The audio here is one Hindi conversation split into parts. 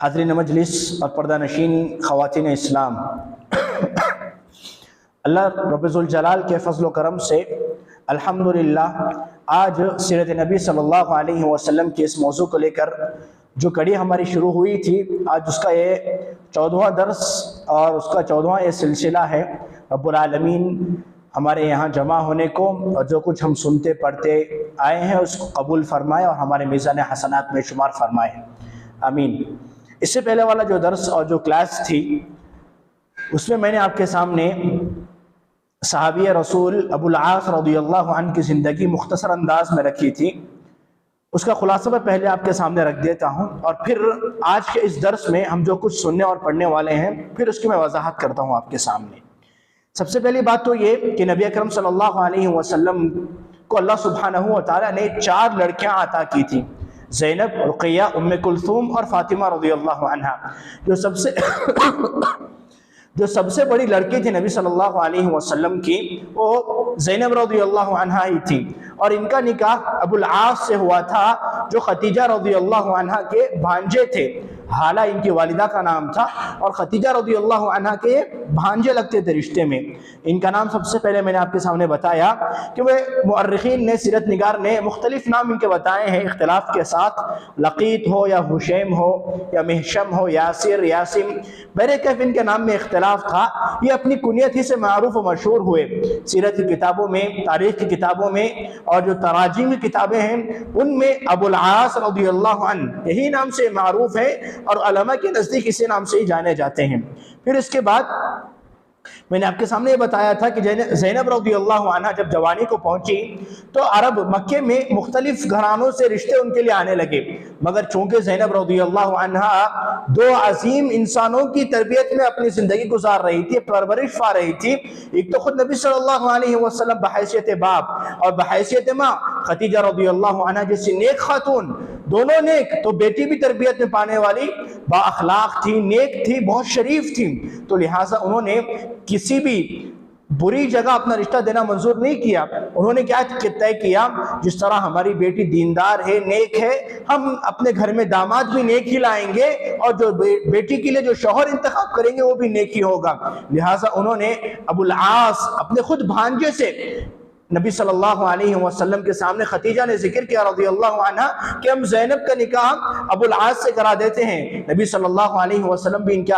हाज़रीन मजलिस और पर्दा नशीन ख़वातीन इस्लाम, अल्लाह रब्बुल जलाल के फजल करम से अल्हम्दुलिल्लाह आज सीरत नबी सल्लल्लाहु अलैहि वसल्लम के इस मौजू को लेकर जो कड़ी हमारी शुरू हुई थी, आज उसका ये 14वां दर्स और उसका 14वां ये सिलसिला है। रब्बुल आलमीन हमारे यहाँ जमा होने को और जो कुछ हम सुनते पढ़ते आए हैं उसको कबूल फरमाए और हमारे मीज़ान हसनात में शुमार फरमाए, आमीन। इससे पहले वाला जो दर्स और जो क्लास थी उसमें मैंने आपके सामने सहाबी रसूल अबुल आस रज़ियल्लाहु अन्हु की ज़िंदगी मुख्तसर अंदाज में रखी थी। उसका खुलासा मैं पहले आपके सामने रख देता हूँ और फिर आज के इस दर्स में हम जो कुछ सुनने और पढ़ने वाले हैं फिर उसकी मैं वजाहत करता हूँ आपके सामने। सबसे पहली बात तो ये कि नबी अकरम सल्लल्लाहु अलैहि वसल्लम को अल्लाह सुब्हानहू व तआला ने 4 लड़कियाँ अता की थी, ज़ैनब, रुक़ैया, उम्मे कुलसूम और फातिमा रज़ियल्लाहु अन्हा। जो सबसे बड़ी लड़की थी नबी सल्लल्लाहु अलैहि वसल्लम की, वो ज़ैनब रज़ियल्लाहु अन्हा ही थी और इनका निकाह अबुल आस से हुआ था जो खतीजा रज़ियल्लाहु अन्हा के भांजे थे। हाला इनकी वालिदा का नाम था और खतीजा रज़ियल्लाहु अन्हा के भांजे लगते थे रिश्ते में। इनका नाम सबसे पहले मैंने आपके सामने बताया कि वे मुअर्रिखीन ने, सीरत निगार ने मुख्तलिफ नाम इनके बताए हैं इख्तिलाफ के साथ। लकीत हो या हुशैम हो या महशम हो, यासिर, यासिम, बहरकैफ इनके नाम में इख्तिलाफ था। ये अपनी कुनियत ही से मारूफ व मशहूर हुए। सीरत की किताबों में, तारीख की किताबों में और जो तराजीम की किताबें हैं उनमें अबुल आस रज़ियल्लाहु अन्हु यही नाम से मारूफ है और उलमा के नज़दीक इसी नाम से ही जाने जाते हैं। फिर इसके बाद मैंने आपके सामने ये बताया था कि ज़ैनब रज़ियल्लाहु अन्हा जब जवानी को पहुंची तो अरब मक्के में मुख्तलिफ घरानों से रिश्ते उनके लिए आने लगे, मगर चूंकि ज़ैनब रज़ियल्लाहु अन्हा 2 अजीम इंसानों की तरबियत में अपनी ज़िंदगी गुजार रही थी, परवरिश पा रही थी। एक तो खुद नबी सल्लल्लाहु अलैहि वसल्लम बहैसियत बाप और बहैसियत माँ खतीजा रज़ियल्लाहु अन्हा जैसी नेक खातून, दोनों नेक, तो बेटी भी तरबियत में पाने वाली बाअखलाक थी, नेक थी, बहुत शरीफ थी। तो लिहाजा उन्होंने किसी भी बुरी जगह अपना रिश्ता देना मंजूर नहीं किया। उन्होंने क्या तय किया, जिस तरह हमारी बेटी दीनदार है, नेक है, हम अपने घर में दामाद भी नेक ही लाएंगे और जो बेटी के लिए जो शौहर इंतखाब करेंगे वो भी नेक ही होगा। लिहाजा उन्होंने अबुल आस अपने खुद भांजे से नबी सल्लल्लाहु अलैहि वसल्लम के सामने खतीजा ने जिक्र किया रज़ियल्लाहु अन्हा कि हम ज़ैनब का निकाह अबुल आस से करा देते हैं। नबी सल्लल्लाहु अलैहि वसल्लम भी इनके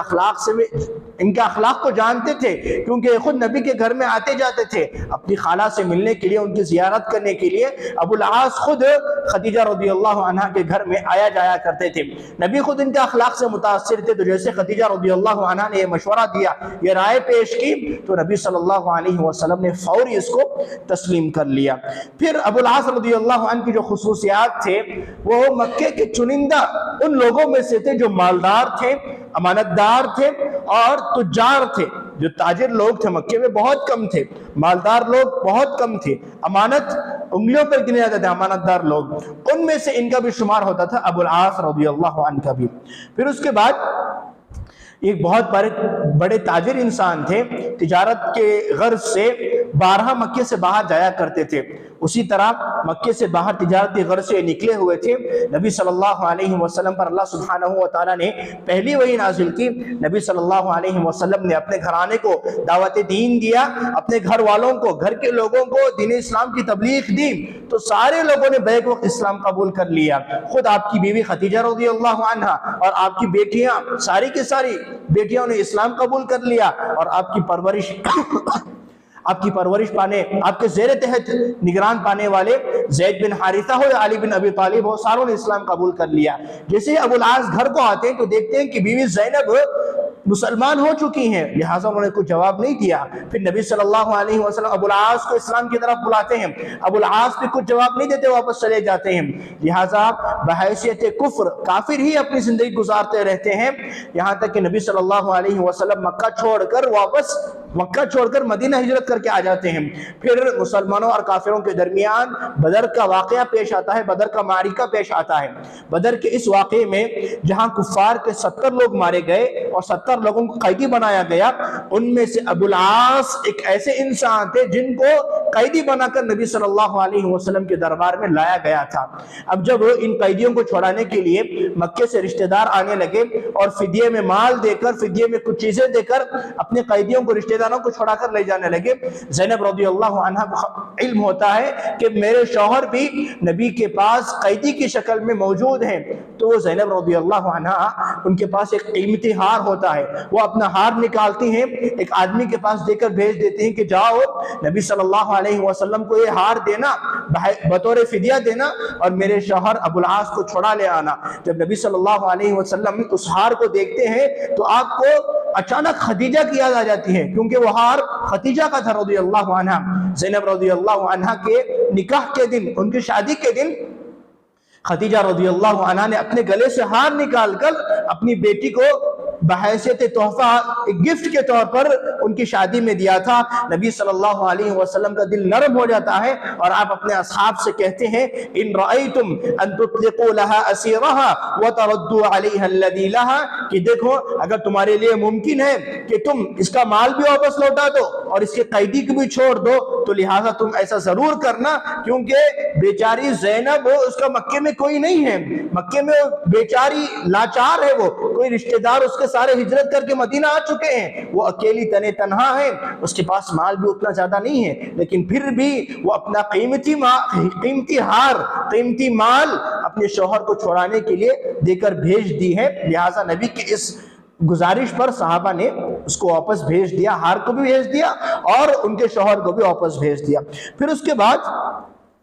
अखलाक को जानते थे, क्योंकि खुद नबी के घर में आते जाते थे अपनी खाला से मिलने के लिए, उनकी ज़ियारत करने के लिए। अबुल आस खुद खतीजा रज़ियल्लाहु अन्हा के घर में आया जाया करते थे। नबी खुद इनके अखलाक से मुतासिर थे, तो जैसे खतीजा रज़ियल्लाहु अन्हा ने यह मशवरा दिया, ये राय पेश की, तो नबी सल्लल्लाहु अलैहि वसल्लम ने फौरी इसको तस्लीम कर लिया। फिर अबुल आस रज़ियल्लाहु अन्हु की जो खुसूसियात थे वो मक्के के चुनिंदा उन लोगों में से थे जो मालदार थे, अमानतदार थे और तुज्जार थे, जो ताजिर लोग थे मक्के में बहुत कम थे, मालदार लोग बहुत कम थे, अमानत उंगलियों पर गिने जाते थे अमानतदार लोग, उनमें से इनका भी शुमार होता था, अबुल आस रज़ियल्लाहु अन्हु का भी। फिर उसके बाद एक बहुत बड़े ताजिर इंसान थे, तिजारत के गर्ज से 12 मक्के से बाहर जाया करते थे। उसी तरह मक्के से बाहर तिजारत के गर्ज से निकले हुए थे। नबी सल्लल्लाहु अलैहि वसल्लम पर अल्लाह सुब्हानहू व तआला ने पहली वही नाजिल की। नबी सल्लल्लाहु अलैहि वसल्लम ने अपने घराने को दावत दीन दिया, अपने घर वालों को, घर के लोगों को दीन इस्लाम की तबलीग दी, तो सारे लोगों ने बैक वक्त इस्लाम कबूल कर लिया। खुद आपकी बीवी खदीजा रज़ियल्लाहु अन्हा और आपकी बेटियां, सारी की सारी बेटियों ने इस्लाम कबूल कर लिया, और आपकी परवरिश पाने, आपके जेर तहत निगरान पाने वाले ज़ैद बिन हारिसा हो या अली बिन अबी तालिब हो, सारों ने इस्लाम कबूल कर लिया। जैसे अबुल आस घर को आते हैं तो देखते हैं कि बीवी ज़ैनब मुसलमान हो चुकी हैं, लिहाजा उन्होंने कुछ जवाब नहीं दिया। फिर नबी सल्लल्लाहु अलैहि वसल्लम अबुल आस को इस्लाम की तरफ बुलाते हैं, अबुल आस भी कुछ जवाब नहीं देते, वापस चले जाते हैं। लिहाजा बहैसियत कुफ्र काफिर ही अपनी जिंदगी गुजारते रहते हैं, यहाँ तक कि नबी सल्लल्लाहु अलैहि वसल्लम मक्का छोड़कर मदीना हिजरत करके आ जाते हैं। फिर मुसलमानों और काफिरों के दरमियान बदर का वाकया पेश आता है, बदर का मारिका पेश आता है। बदर के इस वाकये में जहां कुफार के 70 लोग मारे गए और 70 लोगों को कैदी बनाया गया, उनमें से अबुल आस एक ऐसे इंसान थे जिनको कैदी बनाकर नबी सल्लल्लाहु अलैहि वसल्लम के दरबार में लाया गया था। अब जब इन कैदियों को छुड़ाने के लिए मक्के से रिश्तेदार आने लगे और फिदिये में माल देकर, फिदिये में कुछ चीजें देकर अपने कैदियों को, रिश्तेदारों को छुड़ाकर ले जाने लगे, ज़ैनब रज़ियल्लाहु अन्हा को इल्म होता है कि मेरे शौहर भी नबी के पास कैदी की शक्ल में मौजूद हैं, तो वो ज़ैनब रज़ियल्लाहु अन्हा उनके पास एक कीमती हार होता है, वो अपना हार निकालती हैं, एक आदमी के पास देकर भेज देती हैं कि जाओ नबी सल्लल्लाहु अलैहि वसल्लम को ये हार देना, बतौर फिदिया देना, और मेरे शौहर अबुल आस को छुड़ा ले आना। जब नबी सल्लल्लाहु अलैहि वसल्लम उस हार को देखते हैं तो आपको अचानक खदीजा की याद आ जाती है, क्योंकि वो हार खदीजा का था रज़ियल्लाहु अन्हा। ज़ैनब रज़ियल्लाहु अन्हा के निकाह के दिन, उनकी शादी के दिन, खदीजा रज़ियल्लाहु अन्हा ने अपने गले से हार निकालकर अपनी बेटी को बहैसियत तोहफा, एक गिफ्ट के तौर पर उनकी शादी में दिया था। नबी सल्लल्लाहु अलैहि वसल्लम का दिल नरम हो जाता है और आप अपने असहाब से कहते हैं, इन रअयतुम अन तुतलिकू लहा असीरहा व तरद्दू अलैहा अलज़ी लहा, कि देखो अगर तुम्हारे लिए मुमकिन है कि तुम इसका माल भी वापस लौटा दो और इसके कैदी को भी छोड़ दो, तो लिहाजा तुम ऐसा जरूर करना, क्योंकि बेचारी ज़ैनब, उसका मक्के में कोई नहीं है, मक्के में बेचारी लाचार है, वो कोई रिश्तेदार उसके सारे हिजरत करके मदीना आ चुके हैं, वो अकेली तने तन्हा है, उसके पास माल भी उतना ज्यादा नहीं है, लेकिन फिर भी वो अपना कीमती हार, कीमती माल अपने शौहर को छुड़ाने के लिए देकर भेज दी है। लिहाजा नबी की इस गुजारिश पर सहाबा ने उसको वापस भेज दिया, हार को भी भेज दिया और उनके शौहर को भी वापस भेज दिया। फिर उसके बाद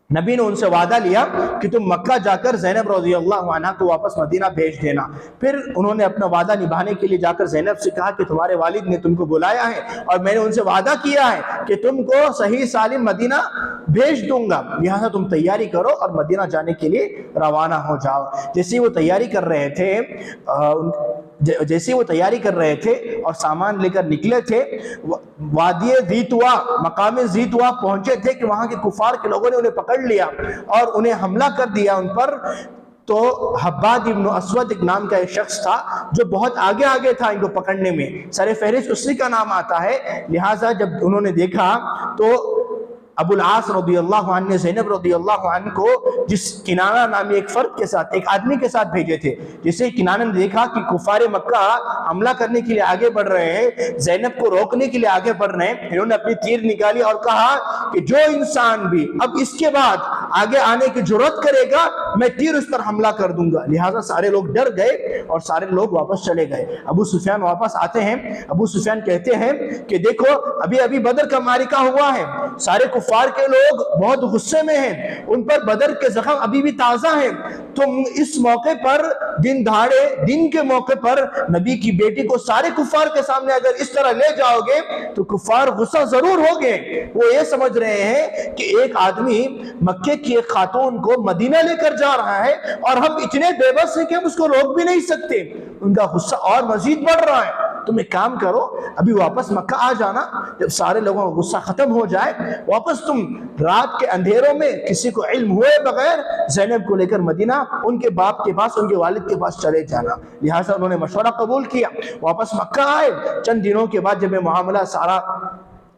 नबी ने उनसे वादा लिया कि तुम मक्का जाकर ज़ैनब रज़ियल्लाहु अन्हा को वापस मदीना भेज देना। फिर उन्होंने अपना वादा निभाने के लिए जाकर ज़ैनब से कहा कि तुम्हारे वालिद ने तुमको बुलाया है और मैंने उनसे वादा किया है कि तुमको सही सालिम मदीना भेज दूंगा, लिहाजा तुम तैयारी करो और मदीना जाने के लिए रवाना हो जाओ। जैसे वो तैयारी कर रहे थे और सामान लेकर निकले थे, वादी ज़ीतवा, मकाम ज़ीतवा पहुंचे थे कि वहां के कुफार के लोगों ने उन्हें पकड़ लिया और उन्हें हमला कर दिया उन पर। तो हब्बाद इब्न अस्वद एक नाम का एक शख्स था जो बहुत आगे था इनको पकड़ने में, सरे फहरिस्त उसी का नाम आता है। लिहाजा जब उन्होंने देखा तो अबुल आस रज़ियल्लाहु अन्हु ने ज़ैनब रज़ियल्लाहु अन्हा को जिस किनाना नामी एक फर्द के साथ, एक आदमी के साथ भेजे थे, जिसे किनाना ने देखा कि कुफारे मक्का हमला करने के लिए आगे बढ़ रहे हैं, ज़ैनब को रोकने के लिए आगे बढ़ रहे हैं, इन्होंने अपनी तीर निकाली और कहा कि जो इंसान भी अब इसके बाद आगे आने की जुर्रत करेगा मैं तीर उस पर हमला कर दूंगा। लिहाजा सारे लोग डर गए और सारे लोग वापस चले गए। अबू सुफियान वापस आते हैं, अबू सुफियान कहते हैं कि देखो अभी अभी बदर का मारिका हुआ है, सारे कुफार के लोग बहुत गुस्से में हैं, उन पर बदर के जख्म अभी भी ताजा हैं, तुम इस मौके पर दिन के मौके पर नबी की बेटी को सारे कुफार के सामने अगर इस तरह ले जाओगे तो कुफार गुस्सा जरूर होंगे। वो ये समझ रहे हैं कि एक आदमी मक्के की एक खातून को मदीना लेकर जा रहा है और हम इतने बेबस हैं कि हम उसको रोक भी नहीं सकते। उनका गुस्सा और मजीद बढ़ रहा है। तुम एक काम करो, अभी वापस मक्का आ जाना, जब सारे लोगों का गुस्सा खत्म हो जाए वापस तुम रात के अंधेरों में किसी को इल्म हुए बगैर ज़ैनब को लेकर मदीना उनके बाप के पास, उनके वालिद के पास चले जाना। लिहाजा उन्होंने मशवरा कबूल किया, वापस मक्का आए। चंद दिनों के बाद जब ये मामला सारा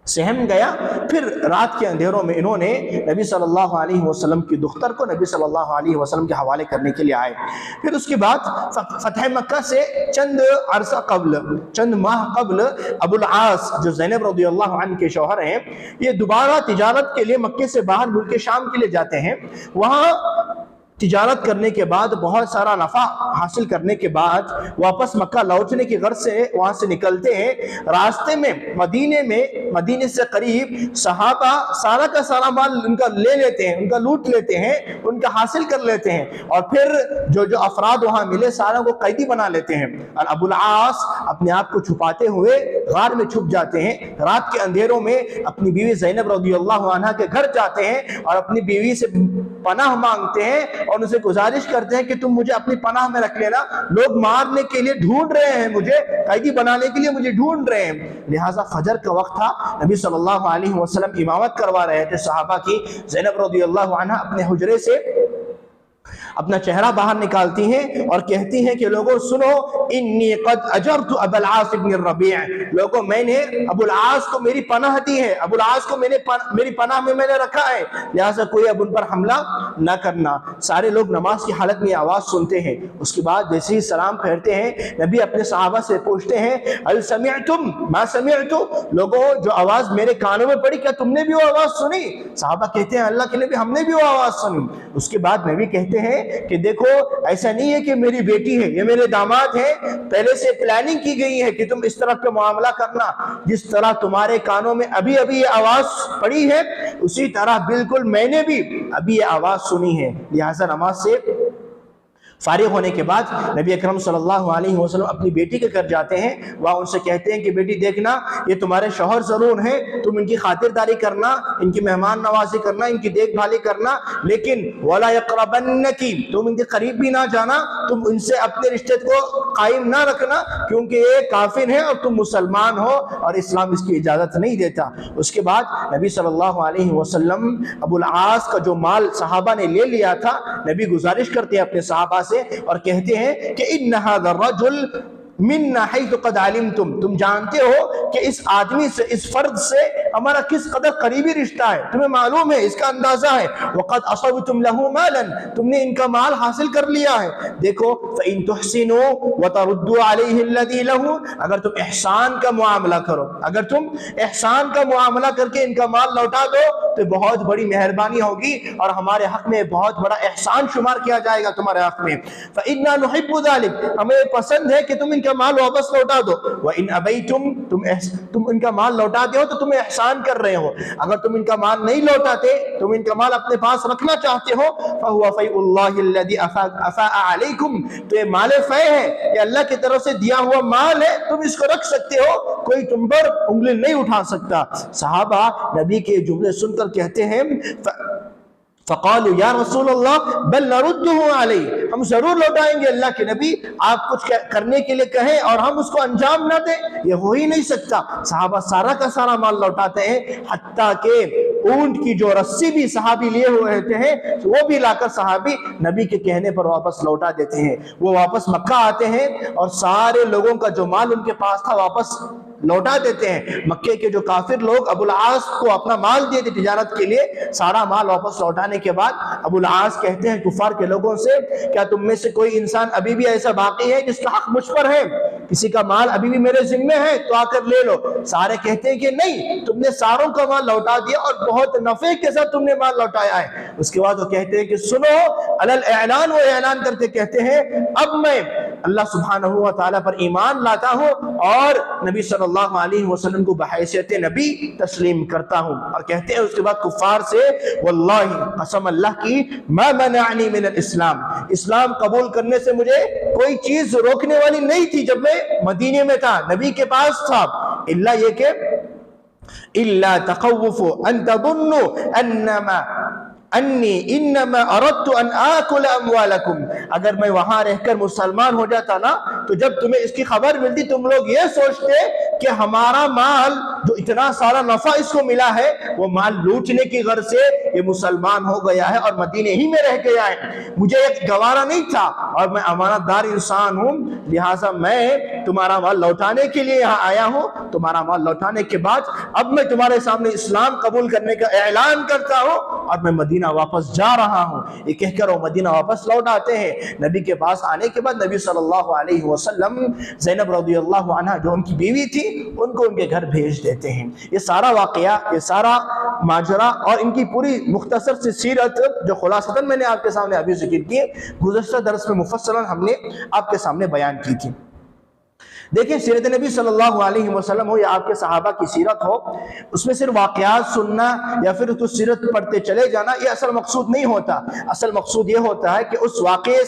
सहम गया, फिर रात के अंधेरों में इन्होंने नबी सल्लल्लाहु अलैहि वसल्लम की दुख्तर को नबी सल्लल्लाहु अलैहि वसल्लम के हवाले करने के लिए आए। फिर उसके बाद फतह मक्का से चंद माह कबल अबुल आस जो ज़ैनब रज़ियल्लाहु अन्हा के शौहर हैं, ये दोबारा तिजारत के लिए मक्के से बाहर मुल्क शाम के लिए जाते हैं। वहाँ तिजारत करने के बाद, बहुत सारा नफ़ा हासिल करने के बाद वापस मक्का लौटने की गर्ज से वहाँ से निकलते हैं। रास्ते में मदीने से करीब सहाबा सारा का सारा माल उनका ले लेते हैं, उनका लूट लेते हैं, उनका हासिल कर लेते हैं और फिर जो अफराद वहाँ मिले सारा को कैदी बना लेते हैं। और अबुल आस अपने आप को छुपाते हुए गार में छुप जाते हैं। रात के अंधेरों में अपनी बीवी ज़ैनब रज़ियल्लाहु अन्हा के घर जाते हैं और अपनी बीवी से पनाह मांगते हैं और उनसे गुजारिश करते हैं कि तुम मुझे अपनी पनाह में रख लेना, लोग मारने के लिए ढूंढ रहे हैं, मुझे कैदी बनाने के लिए मुझे ढूंढ रहे हैं। लिहाजा फजर का वक्त था, नबी सल्लल्लाहु अलैहि वसल्लम इमामत करवा रहे थे सहाबा की। ज़ैनब रज़ियल्लाहु अन्हा अपने हुजरे से अपना चेहरा बाहर निकालती हैं और कहती हैं कि लोगों सुनो, इन्नी क़द अजरतु अबुल आस इब्न रबीअ, लोगों मैंने अबुल आस को मेरी पनाह दी है, अबुल आस को मेरी पनाह में मैंने रखा है, लिहाजा कोई अब उन पर हमला न करना। सारे लोग नमाज की हालत में आवाज सुनते हैं। उसके बाद जैसे ही सलाम फेरते हैं, नबी अपने सहाबा से पूछते हैं, अल समिअतुम मा समिअतु, लोगों जो आवाज मेरे कानों में पड़ी क्या तुमने भी वो आवाज सुनी? सहाबा कहते हैं अल्लाह के नबी हमने भी वो आवाज सुनी। उसके बाद नबी कहते हैं कि देखो ऐसा नहीं है कि मेरी बेटी है, ये मेरे दामाद है, पहले से प्लानिंग की गई है कि तुम इस तरह का मामला करना, जिस तरह तुम्हारे कानों में अभी अभी ये आवाज पड़ी है उसी तरह बिल्कुल मैंने भी अभी ये आवाज सुनी है। लिहाजा नमाज से फारिग होने के बाद नबी अकरम सल्लल्लाहु अलैहि वसल्लम अपनी बेटी के घर जाते हैं। वह उनसे कहते हैं कि बेटी देखना, ये तुम्हारे शौहर जरूर हैं, तुम इनकी खातिरदारी करना, इनकी मेहमान नवाजी करना, इनकी देखभाली करना, लेकिन वला यक़रबन्नकी, तुम इनके करीब भी ना जाना, तुम इनसे अपने रिश्ते को कायम ना रखना, क्योंकि ये काफिर है और तुम मुसलमान हो और इस्लाम इसकी इजाजत नहीं देता। उसके बाद नबी सल्लल्लाहु अलैहि वसल्लम अबुल आस का जो माल सहाबा ने ले लिया था, नबी गुजारिश करते हैं अपने सहाबा से और कहते हैं कि इन्न हाज़ा रजुल मिन्ना हैतु क़द अलिमतुम, तुम जानते हो कि इस आदमी से, इस फर्द से हमारा किस कदर करीबी रिश्ता है, तुम्हें मालूम है, इसका अंदाजा है। वक़द असबतुम लहू मालन, तुमने इनका माल हासिल कर लिया है। देखो फ़इन तुहसिनु व तरुद्दु अलैहि अलज़ी लहू, अगर तुम एहसान का मुआमला करो, अगर तुम एहसान का मुआमला करके इनका माल लौटा दो तो बहुत बड़ी मेहरबानी होगी और हमारे हक में बहुत बड़ा एहसान शुमार किया जाएगा तुम्हारे हक में। फ़इन्ना नुहिब्बु ज़ालिक, हमें पसंद है कि तुम इनका माल वापस लौटा दो। व इन अबैतुम, तुम इनका माल लौटाते हो तो तुम एहसान कर रहे हो, अगर तुम इनका माल नहीं लौटाते, तुम इनका माल अपने पास रखना चाहते हो, फहुवा फ़ैउल्लाहि अल्लज़ी अफ़ा अलैकुम, तो ये माल फ़ै है, ये अल्लाह की तरफ से दिया हुआ माल है, तुम इसको रख सकते हो, कोई तुम पर उंगली नहीं उठा सकता। सहाबा नबी के जुमले सुनकर कहते हैं फ़क़ालू या रसूलल्लाह बल नरुद्दुहु अलैहि, हम जरूर लौटाएंगे अल्लाह के नबी, आप कुछ करने के लिए कहें और हम उसको अंजाम ना दें, ये हो ही नहीं सकता। सहाबा सारा का सारा माल लौटाते हैं, हत्ता के ऊंट की जो रस्सी भी सहाबी लिए हुए रहते हैं वो भी लाकर सहाबी नबी के कहने पर वापस लौटा देते हैं। वो वापस मक्का आते हैं और सारे लोगों का जो माल उनके पास था वापस लौटा देते हैं। मक्के के जो काफिर लोग अबुल आस को अपना माल दिए थे तिजारत के लिए, सारा माल वापस लौटाने के बाद अबुल आस कहते हैं कुफार के लोगों से, क्या तुम में से कोई इंसान अभी भी ऐसा बाकी है जिसका हक मुझ पर है, किसी का माल अभी भी मेरे जिम्मे है तो आकर ले लो। सारे कहते हैं कि नहीं, तुमने सारों का माल लौटा दिया और बहुत नफे के साथ तुमने माल लौटाया है। उसके बाद वो कहते हैं कि सुनो अलल ऐलान, वो ऐलान करके कहते हैं अब मैं अल्लाह सुब्हानहू व तआला पर ईमान लाता हूँ और नबी सल्लल्लाहु अलैहि वसल्लम को बहैसियत नबी तस्लीम करता हूँ। और कहते हैं उसके बाद कुफार से, वल्लाही कसम अल्लाह की, मा मनअनी मिनल इस्लाम, इस्लाम कबूल करने से मुझे कोई चीज रोकने वाली नहीं थी जब मैं मदीने में था, नबी के पास था, इल्ला ये के इल्ला तखव्वुफु अन तदुन्नु अन्नमा अन्नी इन्नमा अरदतु अन आकुल अमवालकुम, अगर मैं वहां रहकर मुसलमान हो जाता ना तो जब तुम्हें इसकी खबर मिलती तुम लोग ये सोचते कि हमारा माल जो इतना सारा नफा इसको मिला है वो माल लूटने की गर्ज से ये मुसलमान हो गया है और मदीने ही में रह गया है, मुझे एक गवारा नहीं था और मैं अमानतदार इंसान हूं, लिहाजा मैं तुम्हारा माल लौटाने के लिए यहाँ आया हूं। तुम्हारा माल लौटाने के बाद अब मैं तुम्हारे सामने इस्लाम कबूल करने का ऐलान करता हूं और मैं मदीना वापस जा रहा हूं। ये कहकर वो मदीना वापस लौट आते हैं। नबी के पास आने के बाद नबी सल्लल्लाहु अलैहि वसल्लम ज़ैनब रज़ियल्लाहु अन्हा जो उनकी बीवी थी उनको उनके घर भेज देते हैं। ये सारा वाकया, ये सारा माजरा और इनकी पूरी मुख्तसर सी सीरत जो खुलासतन मैंने आपके सामने अभी जिक्र की, गुज़श्ता दर्स में मुफस्सलन हमने आपके सामने बयान की थी। देखिए, सीरत नबी सल्लल्लाहु अलैहि वसल्लम हो या आपके सहाबा की सीरत हो, उसमें सिर्फ वाकयात सुनना या फिर उस सीरत पढ़ते चले जाना ये असल मकसूद नहीं होता। असल मकसूद ये होता है कि उस वाकये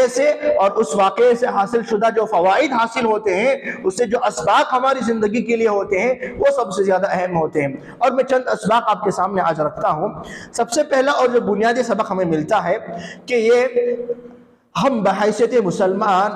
से और उस वाकये से हासिल शुदा जो फवाइद हासिल होते हैं, उससे जो असबाक हमारी जिंदगी के लिए होते हैं वो सबसे ज्यादा अहम होते हैं। और मैं चंद असबाक आपके सामने आज रखता हूँ। सबसे पहला और जो बुनियादी सबक हमें मिलता है कि ये हम बहैसियत मुसलमान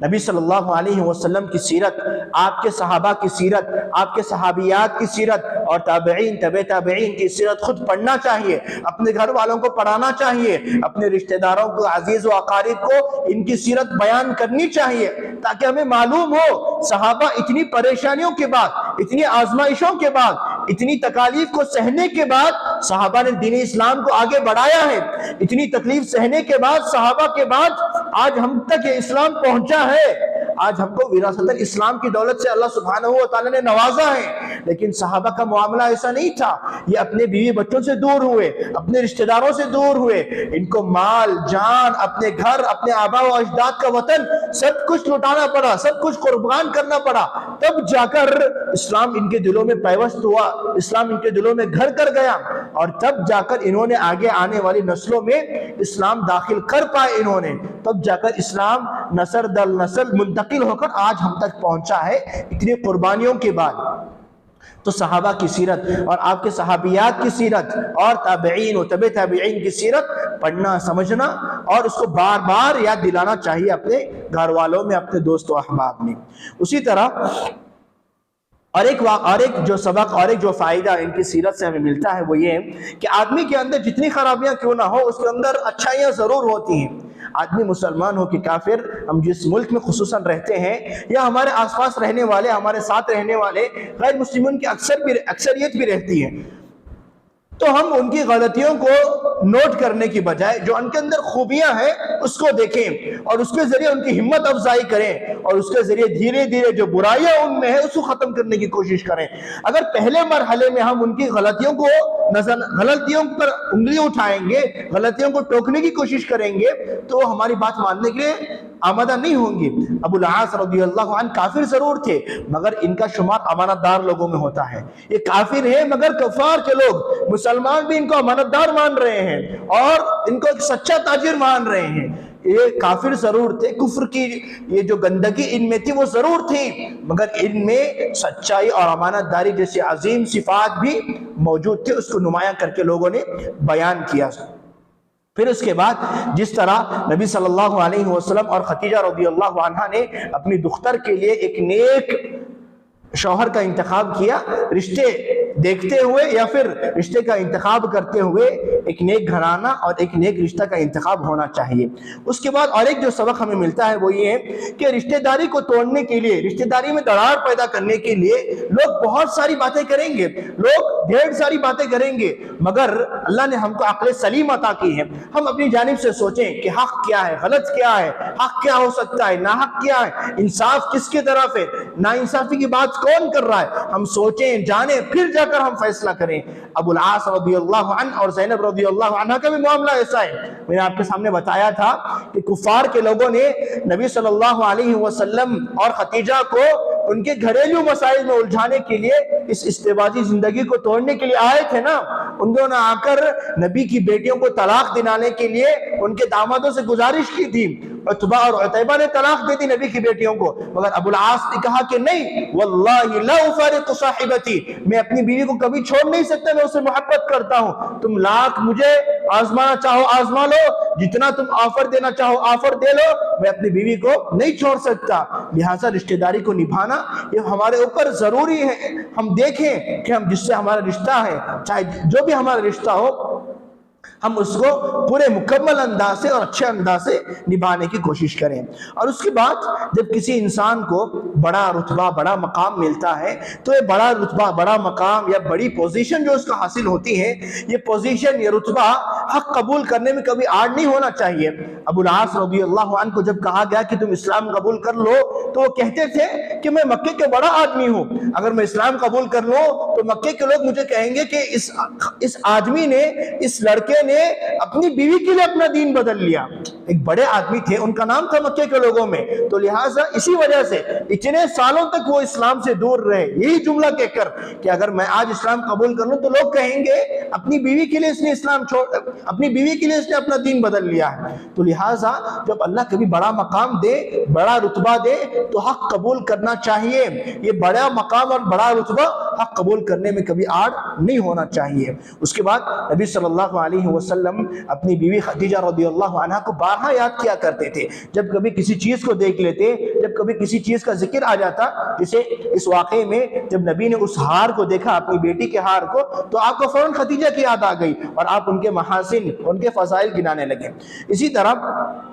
नबी सल्लल्लाहु अलैहि वसल्लम की सीरत, आपके सहाबा की सीरत, आपके सहाबियात की सीरत और ताबईन, तबे ताबईन की सीरत खुद पढ़ना चाहिए, अपने घर वालों को पढ़ाना चाहिए, अपने रिश्तेदारों को, अजीज व अकारिब को इनकी सीरत बयान करनी चाहिए ताकि हमें मालूम हो सहाबा इतनी परेशानियों के बाद, इतनी आजमाइशों के बाद, इतनी तकालीफ को सहने के बाद सहाबा ने दीन इस्लाम को आगे बढ़ाया है। इतनी तकलीफ सहने के बाद, सहाबा के बाद आज हम तक ये इस्लाम पहुंचा है। आज हमको विरासतन इस्लाम की दौलत से अल्लाह सुब्हानहू व तआला ने नवाजा है। लेकिन सहाबा का मामला ऐसा नहीं था। ये अपने बीवी बच्चों से दूर हुए, अपने रिश्तेदारों से दूर हुए, इनको माल जान, अपने घर, अपने आबा व अजदाद का वतन सब कुछ लुटाना पड़ा, सब कुछ कुर्बान करना पड़ा। तब जाकर इस्लाम इनके दिलों में पैवस्त हुआ, इस्लाम इनके दिलों में घर कर गया और तब जाकर इन्होंने आगे आने वाली नस्लों में इस्लाम दाखिल कर पाए। इन्होंने तब जाकर इस्लाम नस्ल दर नस्ल मुंतकिल होकर आज हम तक पहुंचा है, इतनी कुर्बानियों के बाद। तो सहाबा की सीरत और आपके सहाबियात की सीरत और ताबईन और तबे ताबईन की सीरत पढ़ना, समझना और उसको बार बार याद दिलाना चाहिए अपने घर वालों में, अपने दोस्तों अहबाब में। उसी तरह और एक जो सबक और एक जो फायदा इनकी सीरत से हमें मिलता है वो ये कि आदमी के अंदर जितनी खराबियां क्यों ना हो, उसके अंदर अच्छाइयां जरूर होती हैं। आदमी मुसलमान हो कि काफिर, हम जिस मुल्क में खुसूसन रहते हैं या हमारे आसपास रहने वाले, हमारे साथ रहने वाले गैर मुस्लिमों की अक्सरियत भी रहती है, तो हम उनकी गलतियों को नोट करने की बजाय जो उनके अंदर खूबियां हैं उसको देखें और उसके जरिए उनकी हिम्मत अफजाई करें और उसके जरिए धीरे धीरे जो बुराइयां उनमें है उसको खत्म करने की कोशिश करें। अगर पहले मरहले में हम उनकी गलतियों पर उंगली उठाएंगे, गलतियों को टोकने की कोशिश करेंगे तो हमारी बात मानने के लिए आमादा नहीं होंगे। अबुल आस रज़ियल्लाहु अन्हु काफिर जरूर थे मगर इनका शुमार अमानतदार लोगों में होता है। ये काफिर है मगर कफार के लोग, मुसलमान भी इनको अमानतदार मान रहे हैं और इनको एक सच्चा ताजिर मान रहे हैं। ये काफिर जरूर थे, कुफ्र की ये जो गंदगी इनमें थी वो जरूर थी, मगर इनमें सच्चाई और अमानतदारी जैसी अजीम सिफात भी मौजूद थे, उसको नुमायां करके लोगों ने बयान किया। फिर उसके बाद जिस तरह नबी सल्लल्लाहु अलैहि वसल्लम और खतीजा रज़ियल्लाहु अन्हा ने अपनी दुख्तर के लिए एक नेक शौहर का इंतखाब किया, रिश्ते देखते हुए या फिर रिश्ते का इंतखाब करते हुए एक नेक घराना और एक नेक रिश्ता का इंतखाब होना चाहिए। उसके बाद और एक जो सबक हमें मिलता है वो ये है कि रिश्तेदारी को तोड़ने के लिए, रिश्तेदारी में दरार पैदा करने के लिए लोग बहुत सारी बातें करेंगे, लोग ढेर सारी बातें करेंगे, मगर अल्लाह ने हमको अक्ल सलीम अता की है। हम अपनी जानिब से सोचें कि हक क्या है, गलत क्या है, हक क्या हो सकता है, नाहक क्या है, इंसाफ किसकी तरफ है, नाइंसाफी की बात कौन कर रहा है, हम सोचें, जाने, फिर जाकर हम फैसला करें। अबुल आस रज़ियल्लाहु अन्हु और ज़ैनब रज़ियल्लाहु अन्हा का भी मामला ऐसा है। मैंने आपके सामने बताया था कि कुफार के लोगों ने नबी सल्लल्लाहु अलैहि वसल्लम और खतीजा को उनके घरेलू मसाइल में उलझाने के लिए, इस इस्तेबादी जिंदगी को तोड़ने के लिए आए थे ना, उन्होंने आकर नबी की बेटियों को तलाक दिलाने के लिए उनके दामादों से गुजारिश की थी। उतबा और उतैबा ने तलाक दे दी नबी की बेटियों को, मगर अबुल आस ने कहा कि नहीं, वल्लाहि ला उफारिकु साहिबती, मैं अपनी बीवी को कभी छोड़ नहीं सकता, मैं उससे मोहब्बत करता हूं। तुम लाख मुझे आजमाना चाहो आजमा लो, जितना तुम ऑफर देना चाहो ऑफर दे लो, मैं अपनी बीवी को नहीं छोड़ सकता। लिहाजा रिश्तेदारी को निभाना ये हमारे ऊपर जरूरी है। हम देखें कि हम जिससे हमारा रिश्ता है, चाहे जो भी हमारा रिश्ता हो, हम उसको पूरे मुकम्मल अंदाज से और अच्छे अंदाज से निभाने की कोशिश करें। और उसके बाद जब किसी इंसान को बड़ा रुतबा बड़ा मकाम मिलता है, तो ये बड़ा रुतबा बड़ा मकाम या बड़ी पोजीशन जो उसको हासिल होती है, ये पोजीशन ये रुतबा हक कबूल करने में कभी आड़ नहीं होना चाहिए। अबुल आस रज़ियल्लाहु अन्हु को जब कहा गया कि तुम इस्लाम कबूल कर लो, तो वो कहते थे कि मैं मक्के के बड़ा आदमी हूं, अगर मैं इस्लाम कबूल कर लूं तो मक्के के लोग मुझे कहेंगे कि इस आदमी ने, इस लड़के ने अपनी बीवी के लिए अपना दीन बदल लिया। एक बड़े आदमी थे, उनका नाम था मक्के के लोगों में, तो लिहाजा इसी वजह से इतने सालों तक वो इस्लाम से दूर रहे, यही जुमला कहकर कि अगर मैं आज इस्लाम कबूल कर लूं तो लोग कहेंगे अपनी बीवी के लिए इसने इस्लाम छोड़, अपनी बीवी के लिए इसने अपना दीन बदल लिया है। तो लिहाजा जब अल्लाह कभी बड़ा मकाम दे, बड़ा रुतबा दे, तो हक कबूल करना चाहिए। ये बड़ा मकाम और बड़ा रुतबा हक कबूल करने में कभी आड़ नहीं होना चाहिए। उसके बाद नबी सल्लल्लाहु अलैहि वसल्लम अपनी बीवी खदीजा रज़ियल्लाहु अन्हा को बारहा याद किया करते थे। जब कभी किसी चीज को देख लेते, जब कभी किसी चीज का जिक्र आ जाता, जैसे इस वाक़े में जब नबी ने उस हार को देखा, अपनी बेटी के हार को, तो आपको फौरन खदीजा की याद आ गई और आप उनके महासिन, उनके फजाइल गिनाने लगे। इसी तरह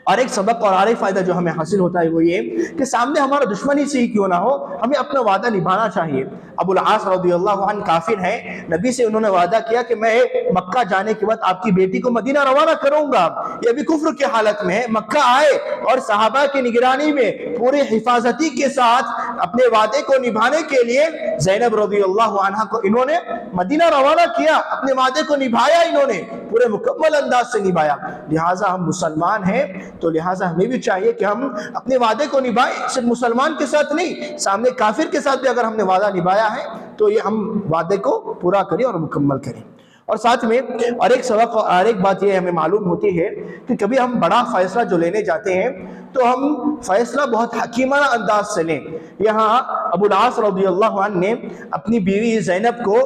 और एक सबक और एक फायदा जो हमें हासिल होता है वो ये कि सामने हमारा दुश्मन ही सही क्यों ना हो, हमें अपना वादा निभाना चाहिए। अबुल आस रज़ियल्लाहु अन्हु काफिर हैं, नबी से उन्होंने वादा किया कि मैं मक्का जाने के बाद आपकी बेटी को मदीना रवाना करूंगा। ये अभी कुफ्र की हालत में है, मक्का आए और सहाबा की निगरानी में पूरे हिफाजती के साथ अपने वादे को निभाने के लिए ज़ैनब रज़ियल्लाहु अन्हा को इन्होंने मदीना रवाना किया, अपने वादे को निभाया, इन्होंने पूरे मुकम्मल अंदाज से निभाया। लिहाजा हम मुसलमान हैं, तो लिहाजा हमें भी चाहिए कि हम अपने वादे को निभाएं, सिर्फ मुसलमान के साथ नहीं, सामने काफिर के साथ भी अगर हमने वादा निभाया है तो ये हम वादे को पूरा करें और मुकम्मल करें। और साथ में और एक सबक और एक बात ये हमें मालूम होती है कि कभी हम बड़ा फैसला जो लेने जाते हैं तो हम फैसला बहुत हकीमाना अंदाज से लें। यहाँ अबुल आस रज़ियल्लाहु अन्हु ने अपनी बीवी ज़ैनब को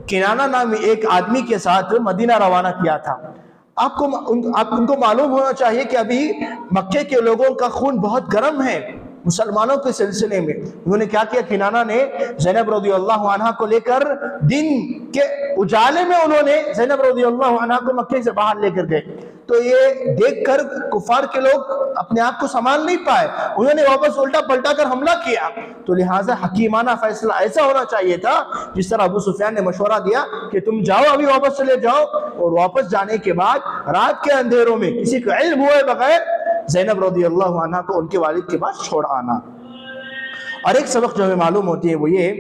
किनाना नामी एक आदमी के साथ मदीना रवाना किया था। आपको उनको मालूम होना चाहिए कि अभी मक्के के लोगों का खून बहुत गर्म है मुसलमानों के सिलसिले में। उन्होंने क्या किया, किनाना ने ज़ैनब रज़ियल्लाहु अन्हा को लेकर दिन के उजाले में उन्होंने ज़ैनब रज़ियल्लाहु अन्हा को मक्के से बाहर लेकर गए। तो ये देखकर कुफार के लोग अपने आप को संभाल नहीं पाए, उन्होंने वापस उल्टा पलटा कर हमला किया। तो लिहाजा हकीमाना फैसला ऐसा होना चाहिए था जिस तरह अबू सुफियान ने मशवरा दिया कि तुम जाओ, अभी वापस चले जाओ, और वापस जाने के बाद रात के अंधेरों में किसी को इल्म हुए बगैर ज़ैनब रज़ियल्लाहु अन्हा को उनके वालिद के पास छोड़ आना। और एक सबक जो हमें मालूम होती है वो ये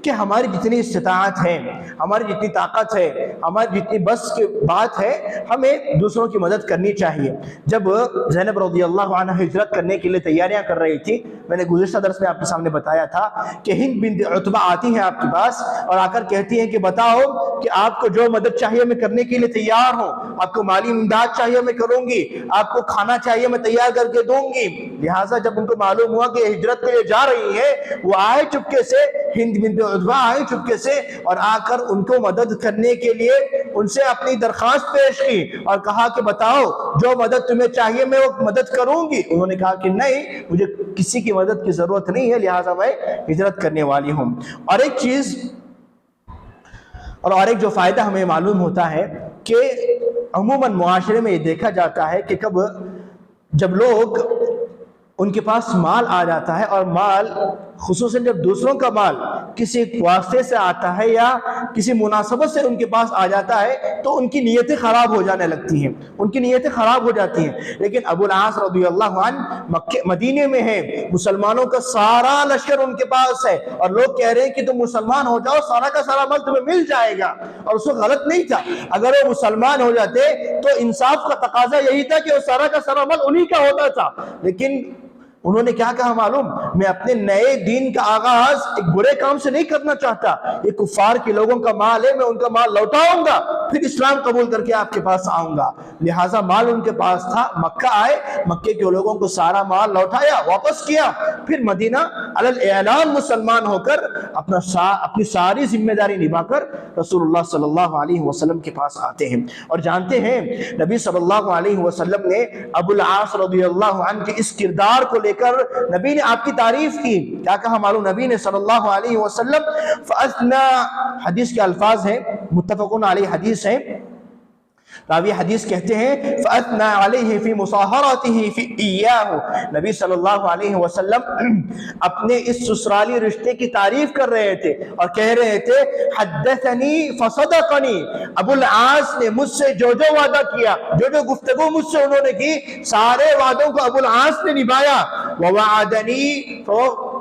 कि हमारी जितनी इस्तिताअत है, हमारी जितनी ताकत है, हमारी जितनी बस की बात है, हमें दूसरों की मदद करनी चाहिए। जब ज़ैनब रज़ियल्लाहु अन्हा हिजरत करने के लिए तैयारियां कर रही थी, मैंने गुज़िश्ता दर्स में आपके सामने बताया था कि हिंद बिन्त उतबा आती हैं आपके पास और आकर कहती हैं कि बताओ कि आपको जो मदद चाहिए मैं करने के लिए तैयार हूँ, आपको माली इमदाद चाहिए मैं करूंगी, आपको खाना चाहिए मैं तैयार करके दूंगी। लिहाजा जब उनको मालूम हुआ कि हिजरत के लिए जा रही है, वो आए चुपके से, हिंद बिन्त उतबा आए चुपके से और आकर उनको मदद करने के लिए उनसे अपनी दरखास्त पेश की और कहा कि बताओ जो मदद तुम्हें चाहिए मैं वो मदद करूंगी। उन्होंने कहा कि नहीं, मुझे किसी की मदद की जरूरत नहीं है, लिहाजा मैं हिजरत करने वाली हूं। और एक चीज और एक जो फायदा हमें मालूम होता है कि अमूमन मुआशरे में ये देखा जाता है कि जब लोग उनके पास माल आ जाता है और माल खुसूसन जब दूसरों का माल किसी वास्ते से आता है या किसी मुनासबत से उनके पास आ जाता है तो उनकी नीयतें खराब हो जाने लगती हैं, उनकी नीयतें खराब हो जाती हैं। लेकिन अबुल आस रज़ियल्लाहु अन्हु मदीने में है, मुसलमानों का सारा लश्कर उनके पास है और लोग कह रहे हैं कि तुम मुसलमान हो जाओ, सारा का सारा माल तुम्हें मिल जाएगा। और उसको गलत नहीं था, अगर वो मुसलमान हो जाते तो इंसाफ का तकाजा यही था कि वो सारा का सारा माल उन्हीं का होता था। लेकिन उन्होंने क्या कहा मालूम, मैं अपने नए दीन का आगाज एक बुरे काम से नहीं करना चाहता, ये कुफार के लोगों का माल है, मैं उनका माल लौटाऊंगा, फिर इस्लाम कबूल करके आपके पास आऊंगा। लिहाजा माल उनके पास था, मक्का आए, मक्के के लोगों को सारा माल लौटाया, वापस किया, फिर मदीना अलल ऐलान मुसलमान होकर अपनी सारी जिम्मेदारी निभाकर रसूलुल्लाह सल्लल्लाहु अलैहि वसल्लम के पास आते हैं। और जानते हैं नबी सल्लल्लाहु अलैहि वसल्लम ने अबुल आस रज़ियल्लाहु अन्हु के इस किरदार को लेकर नबी ने आपकी तारीफ की। क्या कहा मालूम? नबी ने सल्लल्लाहु अलैहि वसल्लम फअस्ना, हदीस के अल्फाज हैं, मुत्तफ़क़ुन अलैहि हदीस है, रावी हदीस कहते हैं फअस्ना अलैहि फी मुसाहरतिही फी इय्याहु, नबी सल्लल्लाहु अलैहि वसल्लम अपने इस ससुराली रिश्ते की तारीफ कर रहे थे और कह रहे थे हद्दसनी फसदकनी, अबुल आस ने मुझसे जो जो वादा किया, जो जो गुफ्तगू मुझसे उन्होंने की, सारे वादों को अबुल आस ने निभाया।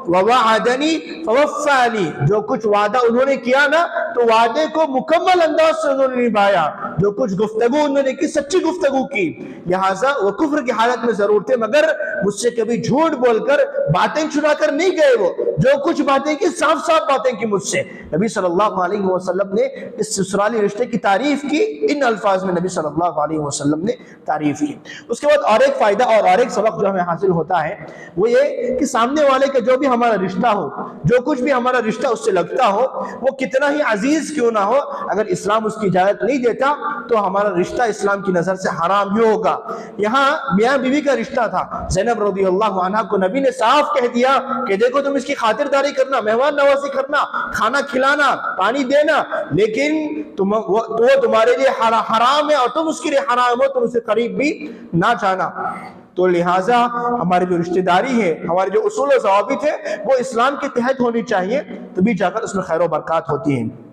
ववाअदनी फवफ़्फ़ानी, जो कुछ वादा उन्होंने किया ना तो वादे को मुकम्मल अंदाज से उन्होंने निभाया। जो कुछ गुफ्तगू उन्होंने की, सच्ची गुफ्तगू की। लिहाजा वो कुफ्र की हालत में जरूर थे मगर मुझसे कभी झूठ बोलकर बातें चुराकर नहीं गए। वो जो कुछ बातें की, साफ साफ बातें की मुझसे। नबी सल्लल्लाहु अलैहि वसल्लम ने इस ससुराली रिश्ते की तारीफ की, इन अल्फाज में नबी सल्लल्लाहु अलैहि वसल्लम ने तारीफ की। उसके बाद और एक फायदा और एक सबक जो हमें हासिल होता है वो ये कि सामने वाले का जो भी हमारा रिश्ता हो, जो कुछ भी हमारा रिश्ता उससे लगता हो, वो कितना ही अजीज क्यों ना हो, अगर इस्लाम उसकी इजाजत नहीं देता तो हमारा रिश्ता इस्लाम की नजर से हराम ही होगा। यहाँ मियाँ बीवी का रिश्ता था, ज़ैनब रज़ियल्लाहु अन्हा को नबी ने साफ कह दिया कि देखो तुम इसकी खातिरदारी करना, मेहमान नवाजी करना, खाना खिलाना, पानी देना, लेकिन वो तुम्हारे लिए हराम है और तुम उसके लिए हराम हो, तुम उसके करीब भी ना जाना। तो लिहाजा हमारी जो रिश्तेदारी है, हमारे जो उसूल और ज़वाबित है वो इस्लाम के तहत होनी चाहिए, तभी जाकर उसमें खैर व बरकत होती है।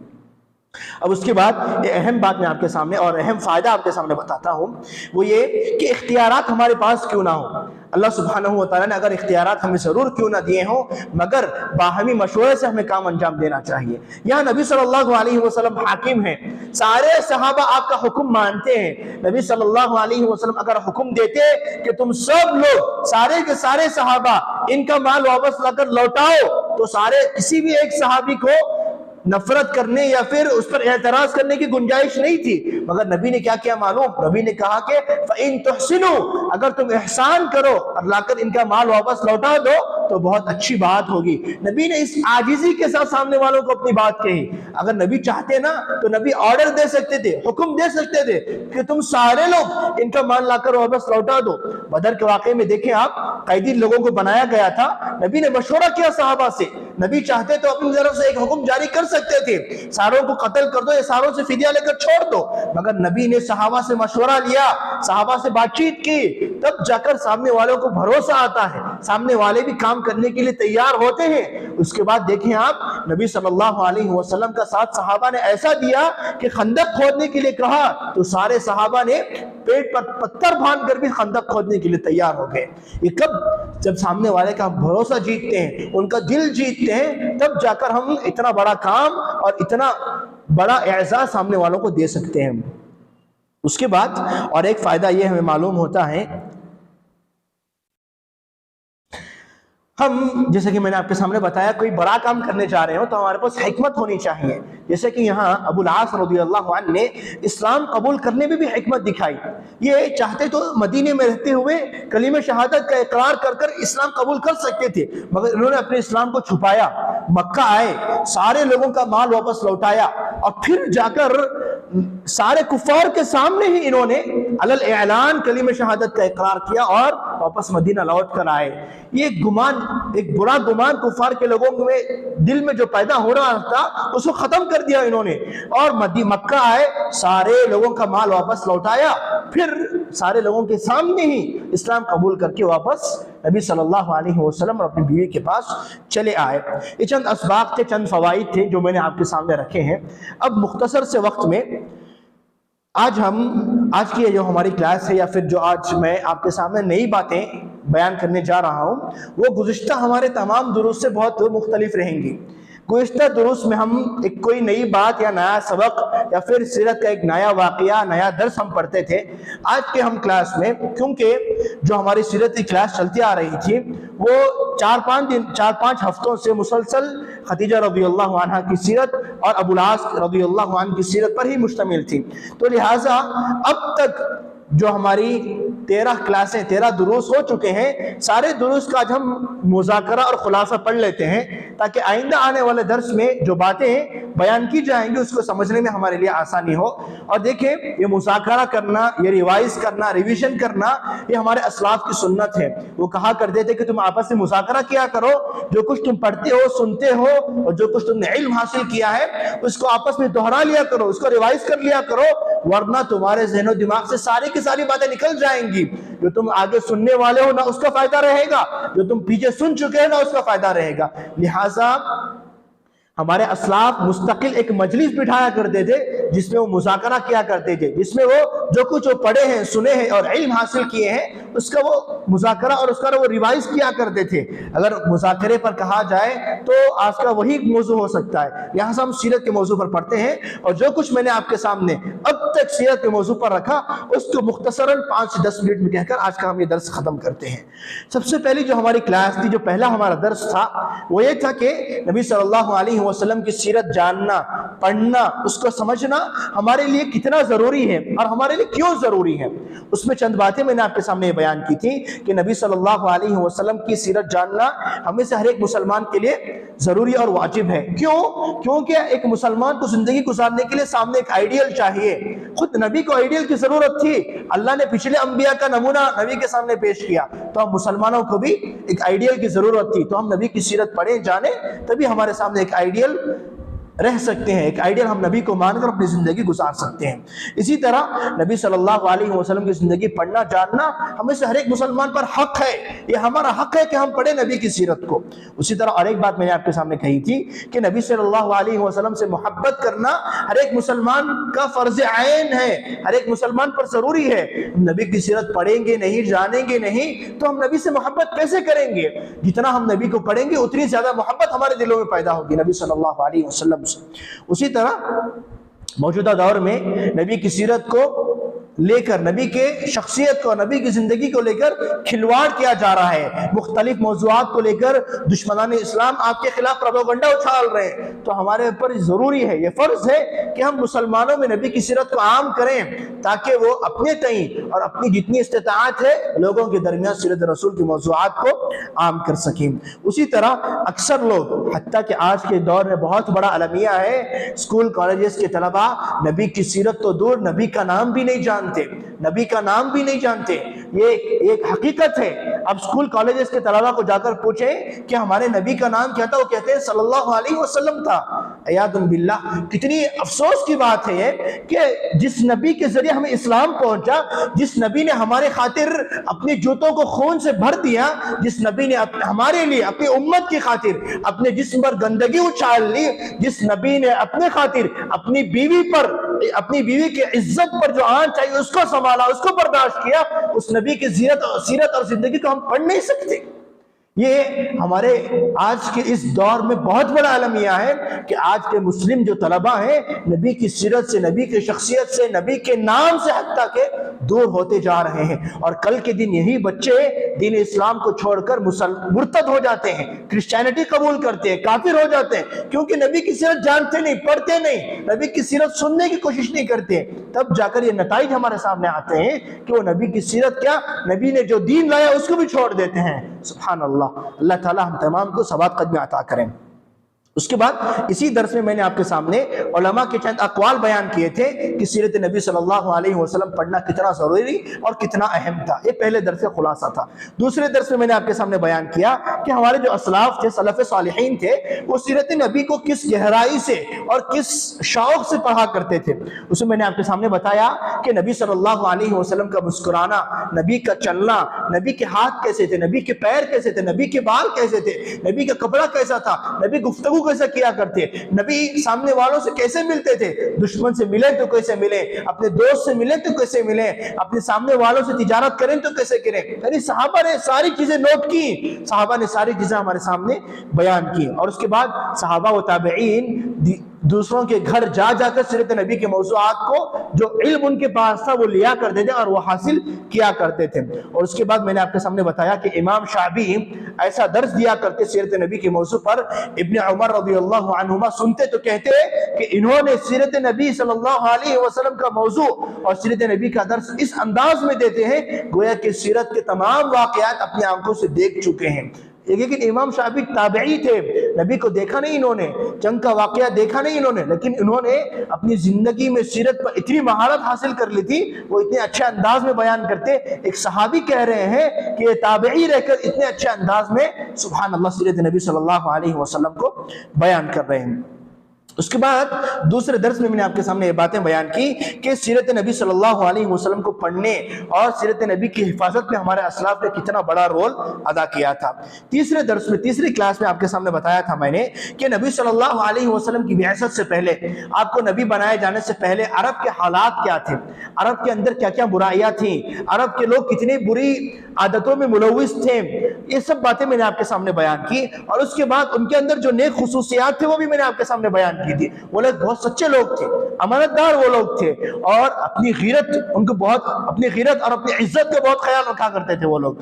अब उसके बाद ये अहम बात मैं आपके सामने और अहम फायदा आपके सामने बताता हूँ, वो ये कि इख्तियारात हमारे पास क्यों ना हो। अल्लाह सुब्हानहू व तआला ने अगर इख्तियारात हमें जरूर क्यों ना दिए हों, मगर बाहमी मशवरे से हमें काम अंजाम देना चाहिए। यहाँ नबी सल्लल्लाहु अलैहि वसल्लम हाकिम हैं, सारे सहाबा आपका हुक्म मानते हैं। नबी सल्लल्लाहु अलैहि वसल्लम अगर हुक्म देते कि तुम सब लोग, सारे के सारे सहाबा, इनका माल वापस लाकर लौटाओ, तो सारे किसी भी एक सहाबी को नफरत करने या फिर उस पर एतराज करने की गुंजाइश नहीं थी। मगर नबी ने क्या किया मालूम? नबी ने कहा कि फ़इन तुहसिनु, अगर तुम एहसान करो और लाकर इनका माल वापस लौटा दो तो बहुत अच्छी बात होगी। नबी ने इस आजिजी के साथ सामने वालों को अपनी बात कही। अगर नबी चाहते ना तो नबी ऑर्डर दे सकते थे, हुक्म दे सकते थे कि तुम सारे लोग इनका माल लाकर वापस लौटा दो। बदर के वाकये में देखें आप, कैदी लोगों को बनाया गया था, नबी ने मशवरा किया सहाबा से। नबी चाहते तो अपनी तरफ से एक हुक्म जारी कर सकते थे, सारों को कत्ल कर दो या सारों से फिदिया लेकर छोड़ दो, मगर नबी ने सहाबा से मशवरा लिया, सहाबा से बातचीत की, तब जाकर सामने वालों को भरोसा आता है, सामने वाले भी काम करने के लिए तैयार होते हैं। उसके बाद देखें आप, नबी सल्लल्लाहु अलैहि वसल्लम का साथ सहाबा ने ऐसा दिया कि खंदक खोदने के लिए कहा तो सारे सहाबा ने पेट पर पत्थर बांध कर भी खंदक खोदने के लिए तैयार हो गए। ये कब? जब सामने वाले का भरोसा जीतते हैं, उनका दिल जीतते हैं, तब जाकर हम इतना बड़ा काम और इतना बड़ा एजाज सामने वालों को दे सकते हैं। उसके बाद और एक फायदा यह हमें मालूम होता है, हम जैसे कि मैंने आपके सामने बताया, कोई बड़ा काम करने जा रहे हो तो हमारे पास हिकमत होनी चाहिए। जैसे कि यहाँ अबुल आस रज़ियल्लाहु अन्हु ने इस्लाम कबूल करने में भी हिकमत दिखाई। ये चाहते तो मदीने में रहते हुए कलीमे शहादत का इकरार कर कर इस्लाम कबूल कर सकते थे, मगर इन्होंने अपने इस्लाम को छुपाया। मक्का आए, सारे लोगों का माल वापस लौटाया और फिर जाकर सारे कुफार के सामने ही इन्होंने अलल ऐलान कलीमे शहादत का इकरार किया और वापस मदीना लौट कर आए। ये गुमान, एक बुरा गुमान कुफार के लोगों में दिल में जो पैदा हो रहा था उसको खत्म कर दिया इन्होंने, और मक्का आए, सारे लोगों का माल वापस लौटाया, फिर सारे लोगों के सामने ही इस्लाम कबूल करके वापस नबी सल्लल्लाहु अलैहि वसल्लम और अपनी बीवी के पास चले आए। ये चंद असबाब थे, चंद फवाइद थे जो मैंने आपके सामने रखे हैं। अब मुख्तसर से वक्त में आज की जो हमारी क्लास है या फिर जो आज मैं आपके सामने नई बातें बयान करने जा रहा हूँ वो गुज़िश्ता हमारे तमाम दुरूस से बहुत मुख्तलिफ रहेंगी। गुज़िश्ता दुरूस में हम एक कोई नई बात या नया सबक या फिर सीरत का एक नया वाक़या, नया दर्स हम पढ़ते थे। आज के हम क्लास में, क्योंकि जो हमारी सीरत की क्लास चलती आ रही थी वो 4-5 हफ्तों से मुसलसल खदीजा रज़ियल्लाहु अन्हा की सीरत और अबुल आस रज़ियल्लाहु अन्हु की सीरत पर ही मुश्तमिल थी। तो लिहाजा अब तक जो हमारी 13 क्लासें 13 दुरूस हो चुके हैं, सारे दुरूस का आज हम मुज़ाकरा और खुलासा पढ़ लेते हैं ताकि आइंदा आने वाले दर्स में जो बातें बयान की जाएंगी उसको समझने में हमारे लिए आसानी हो। और देखिए, ये मुज़ाकरा करना, ये रिवाइज करना, रिवीजन करना, ये हमारे असलाफ की सुन्नत है। वो कहा करते थे कि तुम आपस में मुज़ाकरा किया करो, जो कुछ तुम पढ़ते हो, सुनते हो और जो कुछ तुमने इल्म हासिल किया है उसको आपस में दोहरा लिया करो, उसको रिवाइज कर लिया करो, वरना तुम्हारे ज़हन दिमाग से सारी बातें निकल जाएंगी। जो तुम आगे सुनने वाले हो ना उसका फायदा रहेगा, जो तुम पीछे सुन चुके हो ना उसका फायदा रहेगा। लिहाजा हमारे असलाफ मुस्तकिल एक मजलिस बिठाया करते थे जिसमें वो मुज़ाकरा किया करते थे, जिसमें वो जो कुछ वो पढ़े हैं, सुने हैं और इल्म हासिल किए हैं उसका वो मुज़ाकरा और उसका वो रिवाइज किया करते थे। अगर मुज़ाकरे पर कहा जाए तो आज का वही मौजू हो सकता है। यहाँ से हम सीरत के मौजू पर पढ़ते हैं और जो कुछ मैंने आपके सामने अब तक सीरत के मौजू पर रखा उसको मुख्तसरन 5 से 10 मिनट में कहकर आज का हम ये दर्स खत्म करते हैं। सबसे पहली जो हमारी क्लास थी, जो पहला हमारा दर्स था, वो ये था कि नबी सल्लल्लाहु अलैहि वसल्लम की सीरत जानना, पढ़ना, उसको समझना हमारे लिए कितना जरूरी है और हमारे लिए क्यों जरूरी है। उसमें चंद बातें मैंने आपके सामने बयान की थी कि नबी सल्लल्लाहु अलैहि वसल्लम की सीरत जानना हमें से हर एक मुसलमान के लिए जरूरी और वाजिब है। क्यों? क्योंकि एक मुसलमान को जिंदगी गुजारने के लिए सामने एक आइडियल चाहिए। खुद नबी को आइडियल की जरूरत थी, अल्लाह ने पिछले अंबिया का नमूना नबी के सामने पेश किया, तो हम मुसलमानों को भी एक आइडियल की जरूरत थी। तो हम नबी की सीरत पढ़ें, जाने, तभी हमारे सामने एक आइडियल रह सकते हैं, एक आइडियल हम नबी को मानकर अपनी जिंदगी गुजार सकते हैं। इसी तरह नबी सल्लल्लाहु अलैहि वसल्लम की जिंदगी पढ़ना, जानना हमें से हर एक मुसलमान पर हक है। ये हमारा हक है कि हम पढ़े नबी की सीरत को। उसी तरह और एक बात मैंने आपके सामने कही थी कि नबी सल्लल्लाहु अलैहि वसल्लम से मोहब्बत करना हर एक मुसलमान का फर्ज ऐन है, हर एक मुसलमान पर जरूरी है। नबी की सीरत पढ़ेंगे नहीं, जानेंगे नहीं तो हम नबी से मोहब्बत कैसे करेंगे? जितना हम नबी को पढ़ेंगे उतनी ज्यादा मोहब्बत हमारे दिलों में पैदा होगी नबी सल्लल्लाहु अलैहि वसल्लम। उसी तरह मौजूदा दौर में नबी की सीरत को लेकर, नबी के शख्सियत को, नबी की जिंदगी को लेकर खिलवाड़ किया जा रहा है। मुख्तलिफ मौज़ूआत को लेकर दुश्मनान इस्लाम आपके खिलाफ प्रोपेगेंडा उछाल रहे हैं। तो हमारे ऊपर जरूरी है, ये फर्ज है कि हम मुसलमानों में नबी की सीरत को आम करें ताकि वो अपने तईं और अपनी जितनी इस्तिताअत है लोगों के दरमियान सीरत रसूल की मौज़ूआत को आम कर सकें। उसी तरह अक्सर लोग, हत्ता कि आज के दौर में बहुत बड़ा अलमिया है, स्कूल कॉलेजेस के तलबा नबी की सीरत तो दूर, नबी का नाम भी नहीं जानते, नबी का नाम भी नहीं जानते। ये एक हकीकत है। अब स्कूल कॉलेजेस के तलबा को जाकर पूछें कि हमारे नबी का नाम क्या था, वो कहते हैं सल्लल्लाहु अलैहि वसल्लम था। अयादुन बिल्लाह, कितनी अफसोस की बात है ये कि जिस नबी के जरिए हमें इस्लाम पहुंचा, जिस नबी ने हमारे खातिर अपने जूतों को खून से भर दिया, जिस नबी ने हमारे लिए अपनी उम्मत की खातिर अपने जिस्म पर गंदगी उछाल ली, जिस नबी ने अपने खातिर अपनी बीवी पर, अपनी बीवी की इज्जत पर जो आंच आई उसको संभाला, उसको बर्दाश्त किया, उस नबी की सीरत और जिंदगी को हम पढ़ नहीं सकते। ये हमारे आज के इस दौर में बहुत बड़ा अलमिया है कि आज के मुस्लिम जो तलबा हैं नबी की सीरत से, नबी की शख्सियत से, नबी के नाम से हत्ता के दूर होते जा रहे हैं। और कल के दिन यही बच्चे दीन इस्लाम को छोड़कर मुर्तद हो जाते हैं, क्रिश्चियनिटी कबूल करते हैं, काफिर हो जाते हैं, क्योंकि नबी की सीरत जानते नहीं, पढ़ते नहीं, नबी की सीरत सुनने की कोशिश नहीं करते। तब जाकर ये नताइज हमारे सामने आते हैं कि वो नबी की सीरत क्या, नबी ने जो दीन लाया उसको भी छोड़ देते हैं। सुभान अल्लाह, अल्लाह ताला हम तमाम को सवाब कदम अता करें। उसके बाद इसी दर्स में मैंने आपके सामने उलमा के चंद अक़वाल बयान किए थे कि सीरत नबी सल्लल्लाहु अलैहि वसल्लम पढ़ना कितना ज़रूरी और कितना अहम था। ये पहले दर्स का खुलासा था। दूसरे दर्स में मैंने आपके सामने बयान किया कि हमारे जो असलाफ थे, सलफ़ सालिहीन थे, वो सीरत नबी को किस गहराई से और किस शौक़ से पढ़ा करते थे। उसमें मैंने आपके सामने बताया कि नबी सल्लल्लाहु अलैहि वसल्लम का मुस्कुराना, नबी का चलना, नबी के हाथ कैसे थे, नबी के पैर कैसे थे, नबी के बाल कैसे थे, नबी का कपड़ा कैसा था, नबी गुफ्तगू कैसे किया करते, नबी सामने वालों से कैसे मिलते थे, दुश्मन से मिले तो कैसे मिले, अपने दोस्त से मिले तो कैसे मिले, अपने सामने वालों से तिजारत करें तो कैसे करें। यानी सहाबा ने सारी चीजें नोट की, सहाबा ने सारी चीजें हमारे सामने बयान की। और उसके बाद सहाबा व ताबईन दूसरों के घर जा जाकर सीरत नबी के मौज़ूआत को जो इल्म उनके पास था वो लिया करते थे और वो हासिल किया करते थे। और उसके बाद मैंने आपके सामने बताया कि इमाम शाफी ऐसा दर्स दिया करते सीरत नबी के मौजू पर। इब्न उमर रज़ियल्लाहु अन्हुमा सुनते तो कहते कि इन्होंने सीरत नबी सल्लल्लाहु अलैहि वसल्लम का मौजू और सीरत नबी का दर्स इस अंदाज में देते हैं गोया कि सीरत के तमाम वाक़यात अपनी आंखों से देख चुके हैं। लेकिन इमाम शाफी ताबई थे, नबी को देखा नहीं इन्होंने, जंग का वाकया देखा नहीं इन्होंने, लेकिन इन्होंने अपनी जिंदगी में सीरत पर इतनी महारत हासिल कर ली थी, वो इतने अच्छे अंदाज में बयान करते। एक सहाबी कह रहे हैं कि ये ताबई रहकर इतने अच्छे अंदाज में सुभान अल्लाह सीरत नबी सल्लल्लाहु अलैहि वसल्लम को बयान कर रहे हैं। उसके बाद दूसरे दर्स में मैंने आपके सामने ये बातें बयान की कि सीरत नबी सल्लल्लाहु अलैहि वसल्लम को पढ़ने और सीरत नबी की हिफाजत में हमारे असलाफ ने कितना बड़ा रोल अदा किया था। तीसरे दर्स में, तीसरी क्लास में आपके सामने बताया था मैंने कि नबी सल्लल्लाहु अलैहि वसल्लम की बिअसत से पहले, आपको नबी बनाए जाने से पहले अरब के हालात क्या थे, अरब के अंदर क्या क्या बुराइयां थी, अरब के लोग कितनी बुरी आदतों में मुलव्विस थे, ये सब बातें मैंने आपके सामने बयान की। और उसके बाद उनके अंदर जो नेक खुसूसियात थे वो भी मैंने आपके सामने बयान की थी। वो लोग बहुत सच्चे लोग थे, अमानतदार वो लोग थे और अपनी गीरत, उनको बहुत अपनी गीरत और अपनी इज्जत का बहुत ख्याल रखा करते थे वो लोग।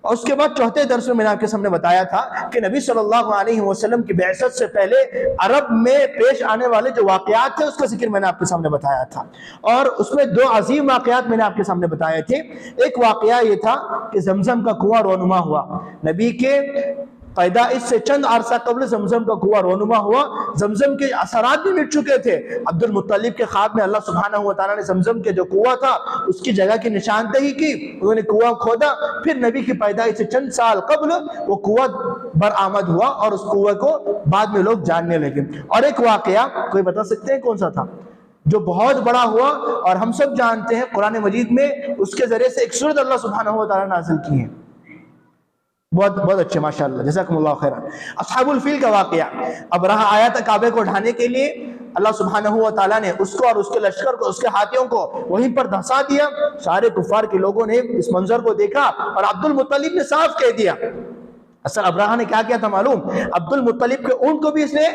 और उसके बाद चौथे दर्स में मैंने आपके सामने बताया था कि नबी सल्लल्लाहु अलैहि वसल्लम की बिअसत से पहले अरब में पेश आने वाले जो वाकयात थे उसका जिक्र मैंने आपके सामने बताया था। और उसमें दो अजीम वाकयात मैंने आपके सामने बताए थे। एक वाकया ये था कि जमजम का कुआं रोनुमा हुआ, नबी के पैदाइश से चंद अरसा कबल जमजम का कुआं रोनुमा हुआ, जमजम के असरात भी मिट चुके थे। अब्दुल मुत्तलिब के ख्वाब में अल्लाह सुब्हानहू व तआला ने जमजम के जो कुआं था उसकी जगह की निशानदही की, उन्होंने कुआं खोदा, फिर नबी की पैदाइश से चंद साल कबल वो कुआं बरामद हुआ और उस कुआं को बाद में लोग जानने लगे। और एक वाकया कोई बता सकते हैं कौन सा था जो बहुत बड़ा हुआ और हम सब जानते हैं, कुरान मजीद में उसके जरिए से एक सूरत अल्लाह सुब्हानहू व तआला ने नाज़िल की है। बहुत बहुत अच्छे, माशाअल्लाह, जज़ाकुमुल्लाह खैरन। अस्हाबुल फील का वाकया, अबरहा आया था काबे को ढाने के लिए, अल्लाह सुब्हानहू व तआला ने उसको और उसके लश्कर को, उसके हाथियों को वहीं पर धंसा दिया। सारे कुफार के लोगों ने इस मंजर को देखा और अब्दुल मुत्तलिब ने साफ कह दिया। असल अबरहा ने क्या किया था मालूम, अब्दुल मुत्तलिब के ऊंट को भी इसने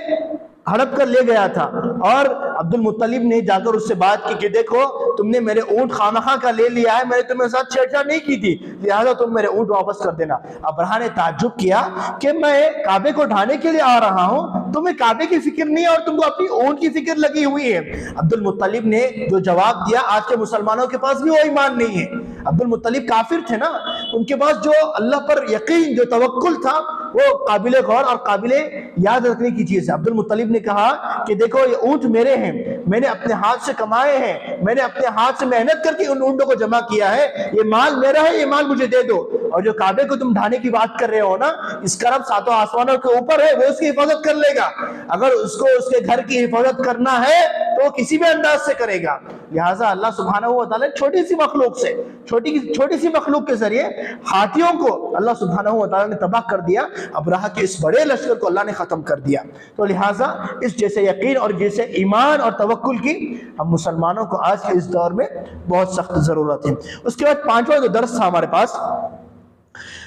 हड़प कर ले गया था और अब्दुल मुत्तलिब ने जाकर उससे बात की कि देखो तुमने मेरे ऊंट खामखा का ले लिया है, मैंने तुम्हारे साथ छेड़छाड़ नहीं की थी, लिहाजा तुम मेरे ऊंट वापस कर देना। अबरहा ने ताज्जुब किया कि मैं काबे को ढाने के लिए आ रहा हूं, तुम्हें काबे की फिक्र नहीं है और तुमको अपनी ऊंट की फिक्र लगी हुई है। अब्दुल मुत्तलिब ने जो जवाब दिया, आज के मुसलमानों के पास भी वो ईमान नहीं है। अब्दुल मुत्तलिब काफिर थे ना, उनके पास जो अल्लाह पर यकीन, जो तवक्कुल था वो काबिल गौर और काबिल याद रखने की चीज है। अब्दुल मुत्तलिब ने कहा कि देखो ये ऊंट मेरे हैं, मैंने अपने हाथ से कमाए हैं, मैंने अपने हाथ से मेहनत करके उन ऊंटों को जमा किया है, ये माल मेरा है, ये माल मुझे दे दो। और जो काबे को तुम ढाने की बात कर रहे हो ना, इसका रब सातों आसमानों के ऊपर है, वो उसकी हिफाजत कर लेगा। अगर उसको उसके घर की हिफाजत करना है तो किसी भी अंदाज से करेगा। लिहाजा अल्लाह सुब्हानहू व तआला छोटी सी मखलूक से, छोटी सी मखलूक के जरिए हाथियों को अल्लाह सुब्हानहू व तआला ने तबाह कर दिया, अबरहा के इस बड़े लश्कर को अल्लाह ने खत्म कर दिया। तो लिहाजा इस जैसे यकीन और जैसे ईमान और तवक्कुल की हम मुसलमानों को आज के इस दौर में बहुत सख्त जरूरत है। उसके बाद पांचवा जो दर्स था हमारे पास,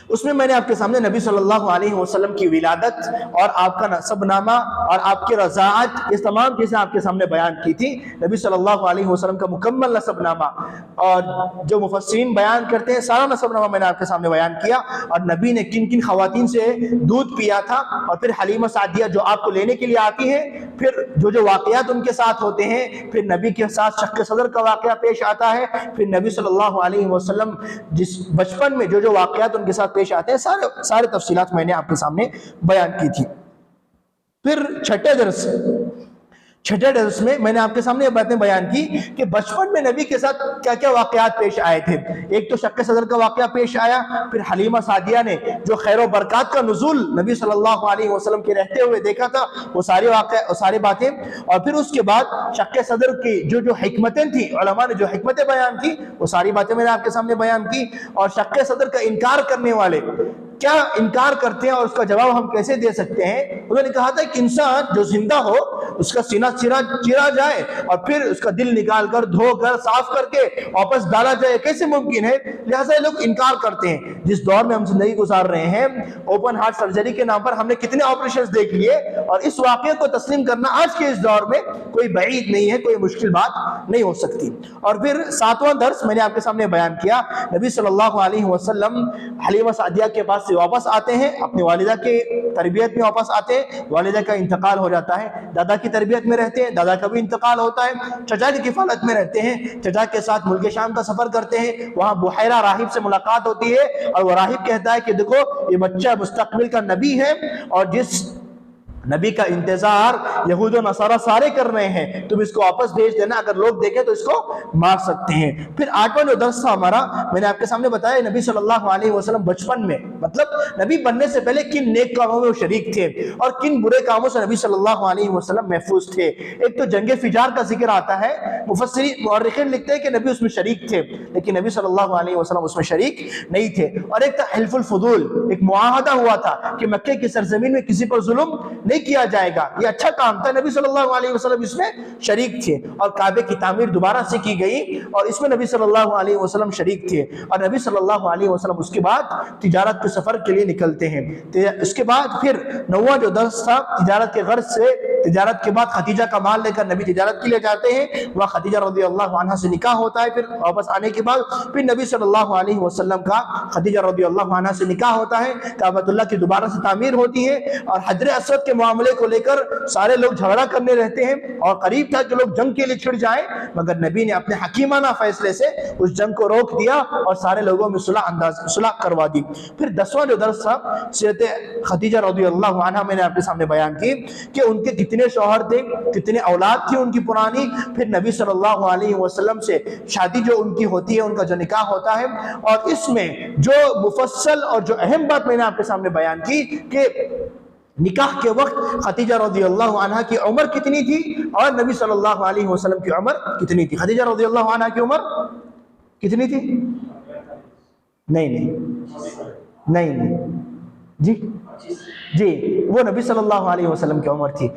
उसमें मैंने आपके सामने नबी सल्लल्लाहु अलैहि वसल्लम की विलादत और आपका नसबनामा और आपकी रज़ाअत, ये तमाम चीज़ें आपके सामने बयान की थी। नबी सल्लल्लाहु अलैहि वसल्लम का मुकम्मल नसबनामा और जो मुफस्सिरीन बयान करते हैं सारा नसबनामा मैंने आपके सामने बयान किया। और नबी ने किन किन खवातीन से दूध पिया था, और फिर हलीमा सादिया जो आपको लेने के लिए आती है, फिर जो वाक़यात उनके साथ होते हैं, फिर नबी के साथ शक्के सदर का वाक़या पेश आता है, फिर नबी सल्लल्लाहु अलैहि वसल्लम जिस बचपन में जो वाक़यात उनके साथ पेश आते हैं, सारे तफसीलात मैंने आपके सामने बयान की थी। फिर छठे दर्स में मैंने आपके सामने ये बातें बयान की कि बचपन में नबी के साथ क्या क्या वाकयात पेश आए थे। एक तो शक्के सदर का वाकया पेश आया, फिर हलीमा सादिया ने जो खैर व बरकत का नुज़ूल नबी सल्लल्लाहु अलैहि वसल्लम के रहते हुए देखा था, वो सारी बातें। और फिर उसके बाद शक्के सदर की जो हिकमतें थी, उलमा ने जो हिकमतें बयान की, वो सारी बातें मैंने आपके सामने बयान की। और शक्के सदर का इनकार करने वाले क्या इनकार करते हैं और उसका जवाब हम कैसे दे सकते हैं? उन्होंने कहा था कि इंसान जो जिंदा हो उसका सीना चीरा जाए और फिर उसका दिल निकाल कर धोकर साफ करके वापस डाला जाए, कैसे मुमकिन है? लिहाजा ये लोग इनकार करते हैं। जिस दौर में हम जिंदगी गुजार रहे हैं, ओपन हार्ट सर्जरी के नाम पर हमने कितने ऑपरेशंस देख लिए, और इस वाकये को तस्लीम करना आज के इस दौर में कोई बईद नहीं है, कोई मुश्किल बात नहीं हो सकती। और फिर 7वां दर्स मैंने आपके सामने बयान किया। नबी सल्लल्लाहु अलैहि वसल्लम हलीमा सादिया के पास से वापस आते हैं, अपनी वालिदा के तरबियत में वापस आते हैं, वालिदा का इंतकाल हो जाता है, दादा की तरबियत में रहते हैं, दादा का भी इंतकाल होता है, चचा की किफालत में रहते हैं, चचा के साथ मुल्क शाम का सफर करते हैं, वहां बुहैरा राहिब से मुलाकात होती है और वो राहिब कहता है कि देखो ये बच्चा मुस्तकबिल का नबी है और जिस नबी का इंतजार यहूद और नसारा सारे कर रहे हैं, तुम इसको वापस भेज देना, अगर लोग देखें तो इसको मार सकते हैं। फिर 8वां जो दर्स था हमारा, मैंने आपके सामने बताया नबी सल्लल्लाहु अलैहि वसल्लम बचपन में, मतलब नबी बनने से पहले किन नेक कामों में वो शरीक थे और किन बुरे कामों से नबी सल्लल्लाहु अलैहि वसल्लम महफूज थे। एक तो जंगे फिजार का जिक्र आता है, मुफस्सिरीन मुअर्रिखीन लिखते हैं कि नबी उसमें शरीक थे, लेकिन नबी सल्लल्लाहु अलैहि वसल्लम उसमें शरीक नहीं थे। और एक था हिल्फुल फुदूल, एक मुआहदा हुआ था कि मक्के की सरजमीन में किसी पर जुल्म किया जाएगा, ये अच्छा काम था, नबी सल्लल्लाहु अलैहि वसल्लम इसमें शरीक थे। और काबे की तामीर दोबारा से की गई और इसमें नबी सल्लल्लाहु अलैहि वसल्लम शरीक थे। और नबी सल्लल्लाहु अलैहि वसल्लम उसके बाद तिजारत के सफर के लिए निकलते हैं। उसके बाद फिर 9वां जो दर्स था, तिजारत के गर्ज से, तिजारत के बाद खदीजा का माल लेकर नबी तिजारत के लिए जाते हैं, वह खदीजा रज़ियल्लाहु अन्हा से निकाह होता है। फिर वापस आने के बाद फिर नबी सल्लल्लाहु अलैहि वसल्लम का खदीजा रज़ियल्लाहु अन्हा से निकाह होता है, काबतुल्लाह की दोबारा से तामीर होती है और हजर असवद के मामले को लेकर सारे लोग झगड़ा करने रहते हैं और करीब था कि लोग जंग के लिए छिड़ जाएं, मगर नबी ने अपने हकीमाना फैसले से उस जंग को रोक दिया और सारे लोगों में सुलह करवा दी। फिर 10वां जो दर्स था सीरत खदीजा रज़ियल्लाहु अन्हा, मैंने आपके सामने बयान की कि उनके कितने शौहर थे, कितने औलाद थी उनकी पुरानी, फिर नबी सल्लल्लाहु अलैहि वसल्लम से शादी जो उनकी होती है, उनका जो निकाह होता है। और इसमें जो मुफस्सल और जो अहम बात मैंने आपके सामने बयान की कि निकाह के वक्त खदीजा रज़ियल्लाहु अन्हा की उम्र कितनी थी और नबी सल्लल्लाहु अलैहि वसल्लम की उम्र कितनी थी। खदीजा रज़ियल्लाहु अन्हा की उम्र कितनी थी? नहीं जी, वो नबी सल्लल्लाहु अलैहि वसल्लम की उम्र थी।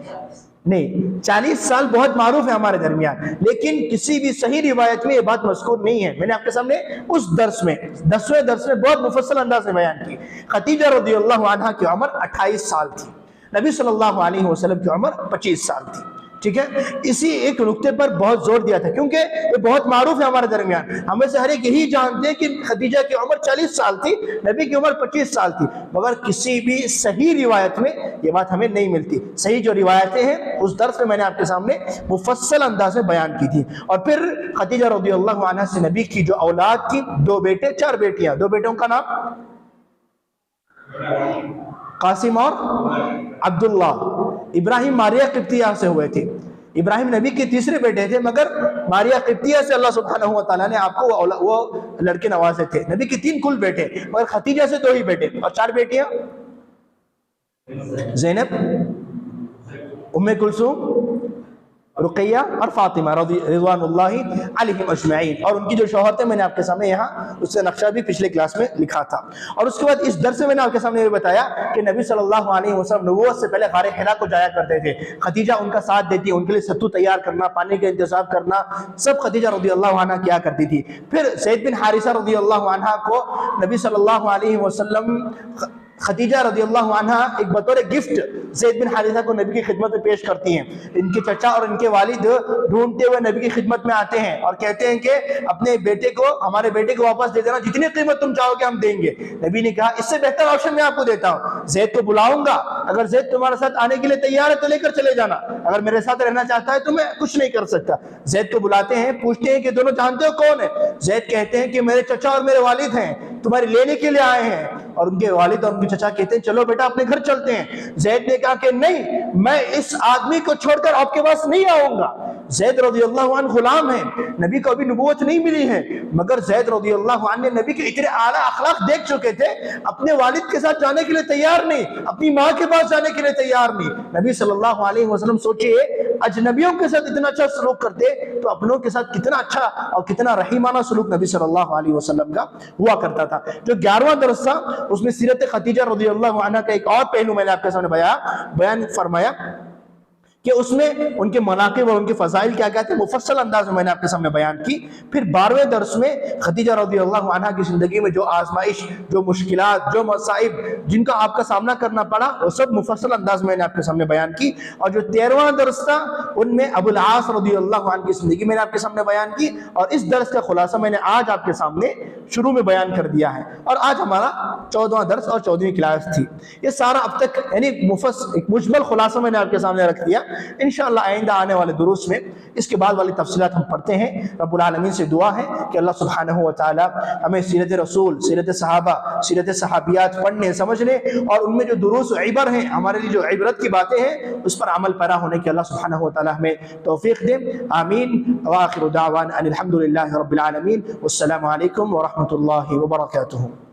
नहीं, 40 साल बहुत मारूफ है हमारे दरमियान, लेकिन किसी भी सही रिवायत में ये बात मज़कूर नहीं है। मैंने आपके सामने उस दर्स में 10वें दर्स में बहुत मुफस्सल अंदाज में बयान की। खदीजा रज़ियल्लाहु अन्हा की उम्र 28 साल थी, नबी सल्लल्लाहु अलैहि वसल्लम की उम्र 25 साल थी। ठीक है, इसी एक नुक्ते पर बहुत जोर दिया था क्योंकि ये बहुत मारूफ है हमारे दरमियान। हमें से हर एक यही जानते हैं कि खदीजा की उम्र 40 साल थी, नबी की उम्र 25 साल थी, मगर किसी भी सही रिवायत में ये बात हमें नहीं मिलती। सही जो रिवायतें हैं उस दर्स में मैंने आपके सामने मुफस्सल अंदाज में बयान की थी। और फिर खदीजा रज़ियल्लाहु अन्हा से नबी की जो औलाद थी, 2 बेटे 4 बेटियां, 2 बेटों का नाम कासिम और अब्दुल्ला। इब्राहिम मारिया किब्तिया से हुए थे। इब्राहिम नबी के तीसरे बेटे थे, मगर मारिया किब्तिया से अल्लाह सुब्हानहू व तआला ने आपको वो लड़के नवाजे थे। नबी के 3 कुल बेटे, मगर खदीजा से 2 ही बेटे और 4 बेटियां, ज़ैनब, उम्मे कुलसूम, रुकैया और फातिमा रिज़वानुल्लाहि अलैहिम अजमईन। और उनकी जो शौहर थे मैंने आपके सामने यहाँ उसका नक्शा भी पिछले क्लास में लिखा था। और उसके बाद इस दर्स में मैंने आपके सामने ये बताया कि नबी सल्लल्लाहु अलैहि वसल्लम नबुव्वत से पहले गारे हिरा को जाया करते थे। खदीजा उनका साथ देती, उनके लिए सत्तू तैयार करना, पानी का इंतजाम करना, सब खदीजा रज़ियल्लाहु अन्हा किया करती थी। फिर ज़ैद बिन हारिसा रज़ियल्लाहु अन्हा को नबी सल्लल्लाहु अलैहि वसल्लम खदीजा रज़ियल्लाहु अन्हा एक बतौर गिफ्ट ज़ैद बिन हारिसा को नबी की खिदमत में पेश करती हैं। इनके चचा और इनके वालिद ढूंढते हुए नबी की खिदमत में आते हैं और कहते हैं कि अपने बेटे को, हमारे बेटे को वापस दे देना, जितनी कीमत तुम चाहोगे हम देंगे। नबी ने कहा इससे बेहतर ऑप्शन मैं आपको देता हूँ, ज़ैद को बुलाऊंगा, अगर ज़ैद तुम्हारे साथ आने के लिए तैयार है तो लेकर चले जाना, अगर मेरे साथ रहना चाहता है तो मैं कुछ नहीं कर सकता। ज़ैद को बुलाते हैं, पूछते हैं कि दोनों जानते हो कौन है? ज़ैद कहते हैं कि मेरे चचा और मेरे वालिद हैं, तुम्हारे लेने के लिए आए हैं। और उनके वालिद और उनके चचा कहते हैं चलो बेटा अपने घर चलते हैं। ज़ैद ने कहा कि नहीं, मैं इस आदमी को छोड़कर आपके पास नहीं आऊंगा। ज़ैद रज़ियल्लाहु अन्हु गुलाम है, नबी को अभी नबूवत नहीं मिली है, मगर ज़ैद रज़ियल्लाहु अन्हु ने नबी के इतने आला अखलाक देख चुके थे, अपने वालिद के साथ जाने के लिए तैयार नहीं, अपनी माँ के पास जाने के लिए तैयार नहीं। नबी सल्लल्लाहु अलैहि वसल्लम सोचिए, अजनबियों के साथ इतना अच्छा सलूक करते तो अपनों के साथ कितना अच्छा और कितना रहीमाना सलूक नबी सल्लल्लाहु अलैहि वसल्लम का हुआ करता था। जो 11वां दर्स था उसमें सीरत खदीजा रज़ियल्लाहु अन्हा का एक और पहलू मैंने आपके सामने बयान फरमाया कि उसमें उनके मनाकिब और उनके फजाइल क्या क्या थे, मुफस्सल अंदाज में मैंने आपके सामने बयान की। फिर 12वें दर्स में खदीजा रज़ियल्लाहु अन्हा की ज़िंदगी में जो आजमाइश, जो मुश्किलात, जो मसाइब जिनका आपका सामना करना पड़ा, वो सब मुफस्सल अंदाज में मैंने आपके सामने बयान की। और जो 13वां दर्स था उनमें अबुल आस रज़ियल्लाहु अन्हु की ज़िंदगी मैंने आपके सामने बयान की। और इस दर्स का खुलासा मैंने आज आपके सामने शुरू में बयान कर दिया है। और आज हमारा 14वां दर्स और 14वीं क्लास थी। ये सारा अब तक यानी एक मुजमल खुलासा मैंने आपके सामने रख दिया। इंशाअल्लाह आइंदा आने वाले दुरूस में इसके बाद वाली तफसीलात हम पढ़ते हैं। रब्बुल आलमीन से दुआ है कि अल्लाह सुब्हानहू व तआला हमें सीरत रसूल, सीरत सहाबा, सीरत सहाबियात पढ़ने समझने और उनमें जो दुरूस व इबर हैं, हमारे लिए जो इबरत की बातें हैं, उस पर अमल पैरा होने की अल्लाह सुब्हानहू व तआला हमें तौफीक दे। आमीन। व आखिरु दावाना अनिल हम्दुलिल्लाहि रब्बिल आलमीन। वस्सलामु अलैकुम व रहमतुल्लाहि व बरकातुहू।